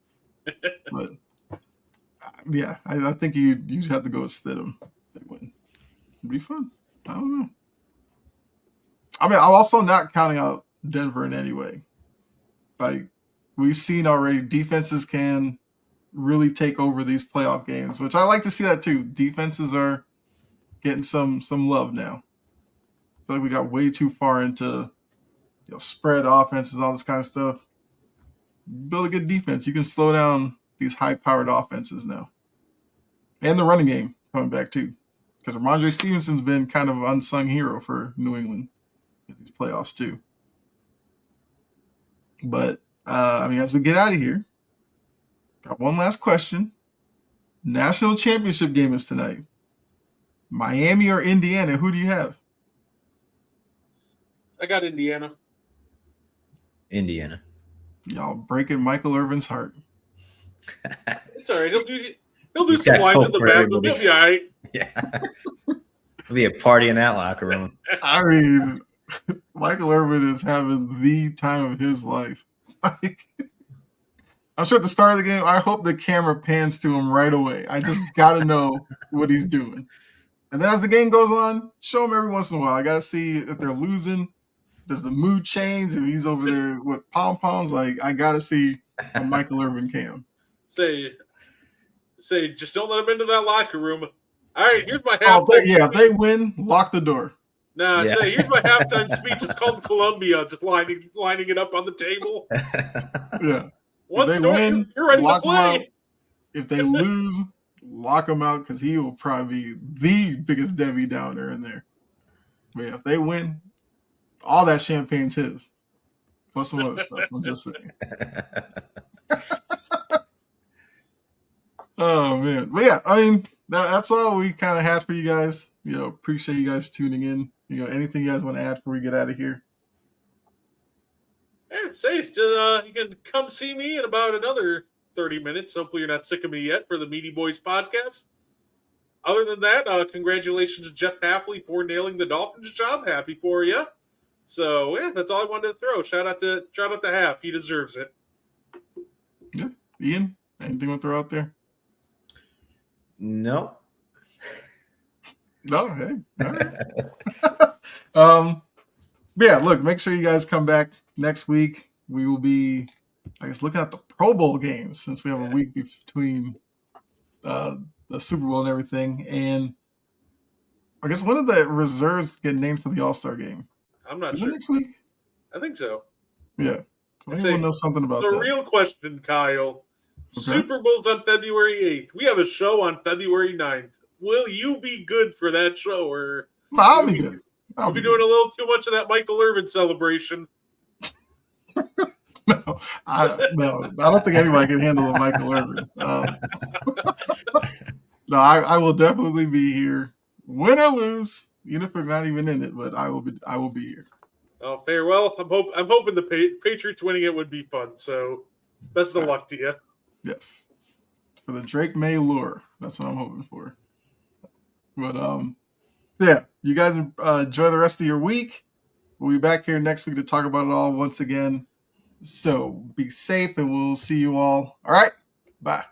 But yeah, I think you'd have to go with Stidham. They win. It'd be fun. I don't know. I mean, I'm also not counting out Denver in any way. Like we've seen already, defenses can really take over these playoff games, which I like to see that too. Defenses are getting some love now. I feel like we got way too far into spread offenses, all this kind of stuff. Build a good defense. You can slow down these high-powered offenses now. And the running game coming back too. Because Ramondre Stevenson's been kind of an unsung hero for New England in these playoffs too. But, I mean, as we get out of here, got one last question. National championship game is tonight. Miami or Indiana? Who do you have? I got Indiana. Indiana. Y'all breaking Michael Irvin's heart. It's all right. He'll do some lines in the bathroom. He'll be all right. Yeah. There'll be a party in that locker room. I mean, Michael Irvin is having the time of his life. Like, I'm sure at the start of the game, I hope the camera pans to him right away. I just got to know what he's doing. And then as the game goes on, show him every once in a while. I got to see if they're losing. Does the mood change? If he's over there with pom-poms, like, I got to see a Michael Irvin cam. Say, just don't let him into that locker room. All right, here's my halftime. If they win, lock the door. Nah, yeah. Say, here's my halftime speech. It's called Columbia. Just lining it up on the table. Yeah. Once they win, you're ready to play. If they lose, lock him out because he will probably be the biggest Debbie Downer in there. But yeah, if they win, all that champagne's his. Plus some other stuff. I'm just saying. Oh, man. But yeah, I mean, that's all we kind of had for you guys. Appreciate you guys tuning in. Anything you guys want to add before we get out of here? Yeah, you can come see me in about another 30 minutes. Hopefully you're not sick of me yet for the Meaty Boys podcast. Other than that, congratulations to Jeff Halfley for nailing the Dolphins job. Happy for you. So, yeah, that's all I wanted to throw. Shout out to Half. He deserves it. Yeah. Ian, anything you want to throw out there? No. No, hey. All right. Yeah, look, make sure you guys come back next week. We will be, I guess, looking at the Pro Bowl games since we have a week between the Super Bowl and everything. And I guess one of the reserves get named for the All-Star game. I'm not Is sure. it next week? I think so. Yeah. So anyone knows something about that. The real question, Kyle. Okay. Super Bowl's on February 8th. We have a show on February 9th. Will you be good for that show? Or no, I'll be good. I'll be doing a little too much of that Michael Irvin celebration. No, I don't think anybody can handle a Michael Irvin. No, I will definitely be here, win or lose, even if I'm not even in it. But I will be here. Oh, farewell. I'm hoping the Patriots winning it would be fun. So, best of luck to you. Yes, for the Drake May lure. That's what I'm hoping for. But yeah, you guys enjoy the rest of your week. We'll be back here next week to talk about it all once again. So be safe, and we'll see you all. All right, bye.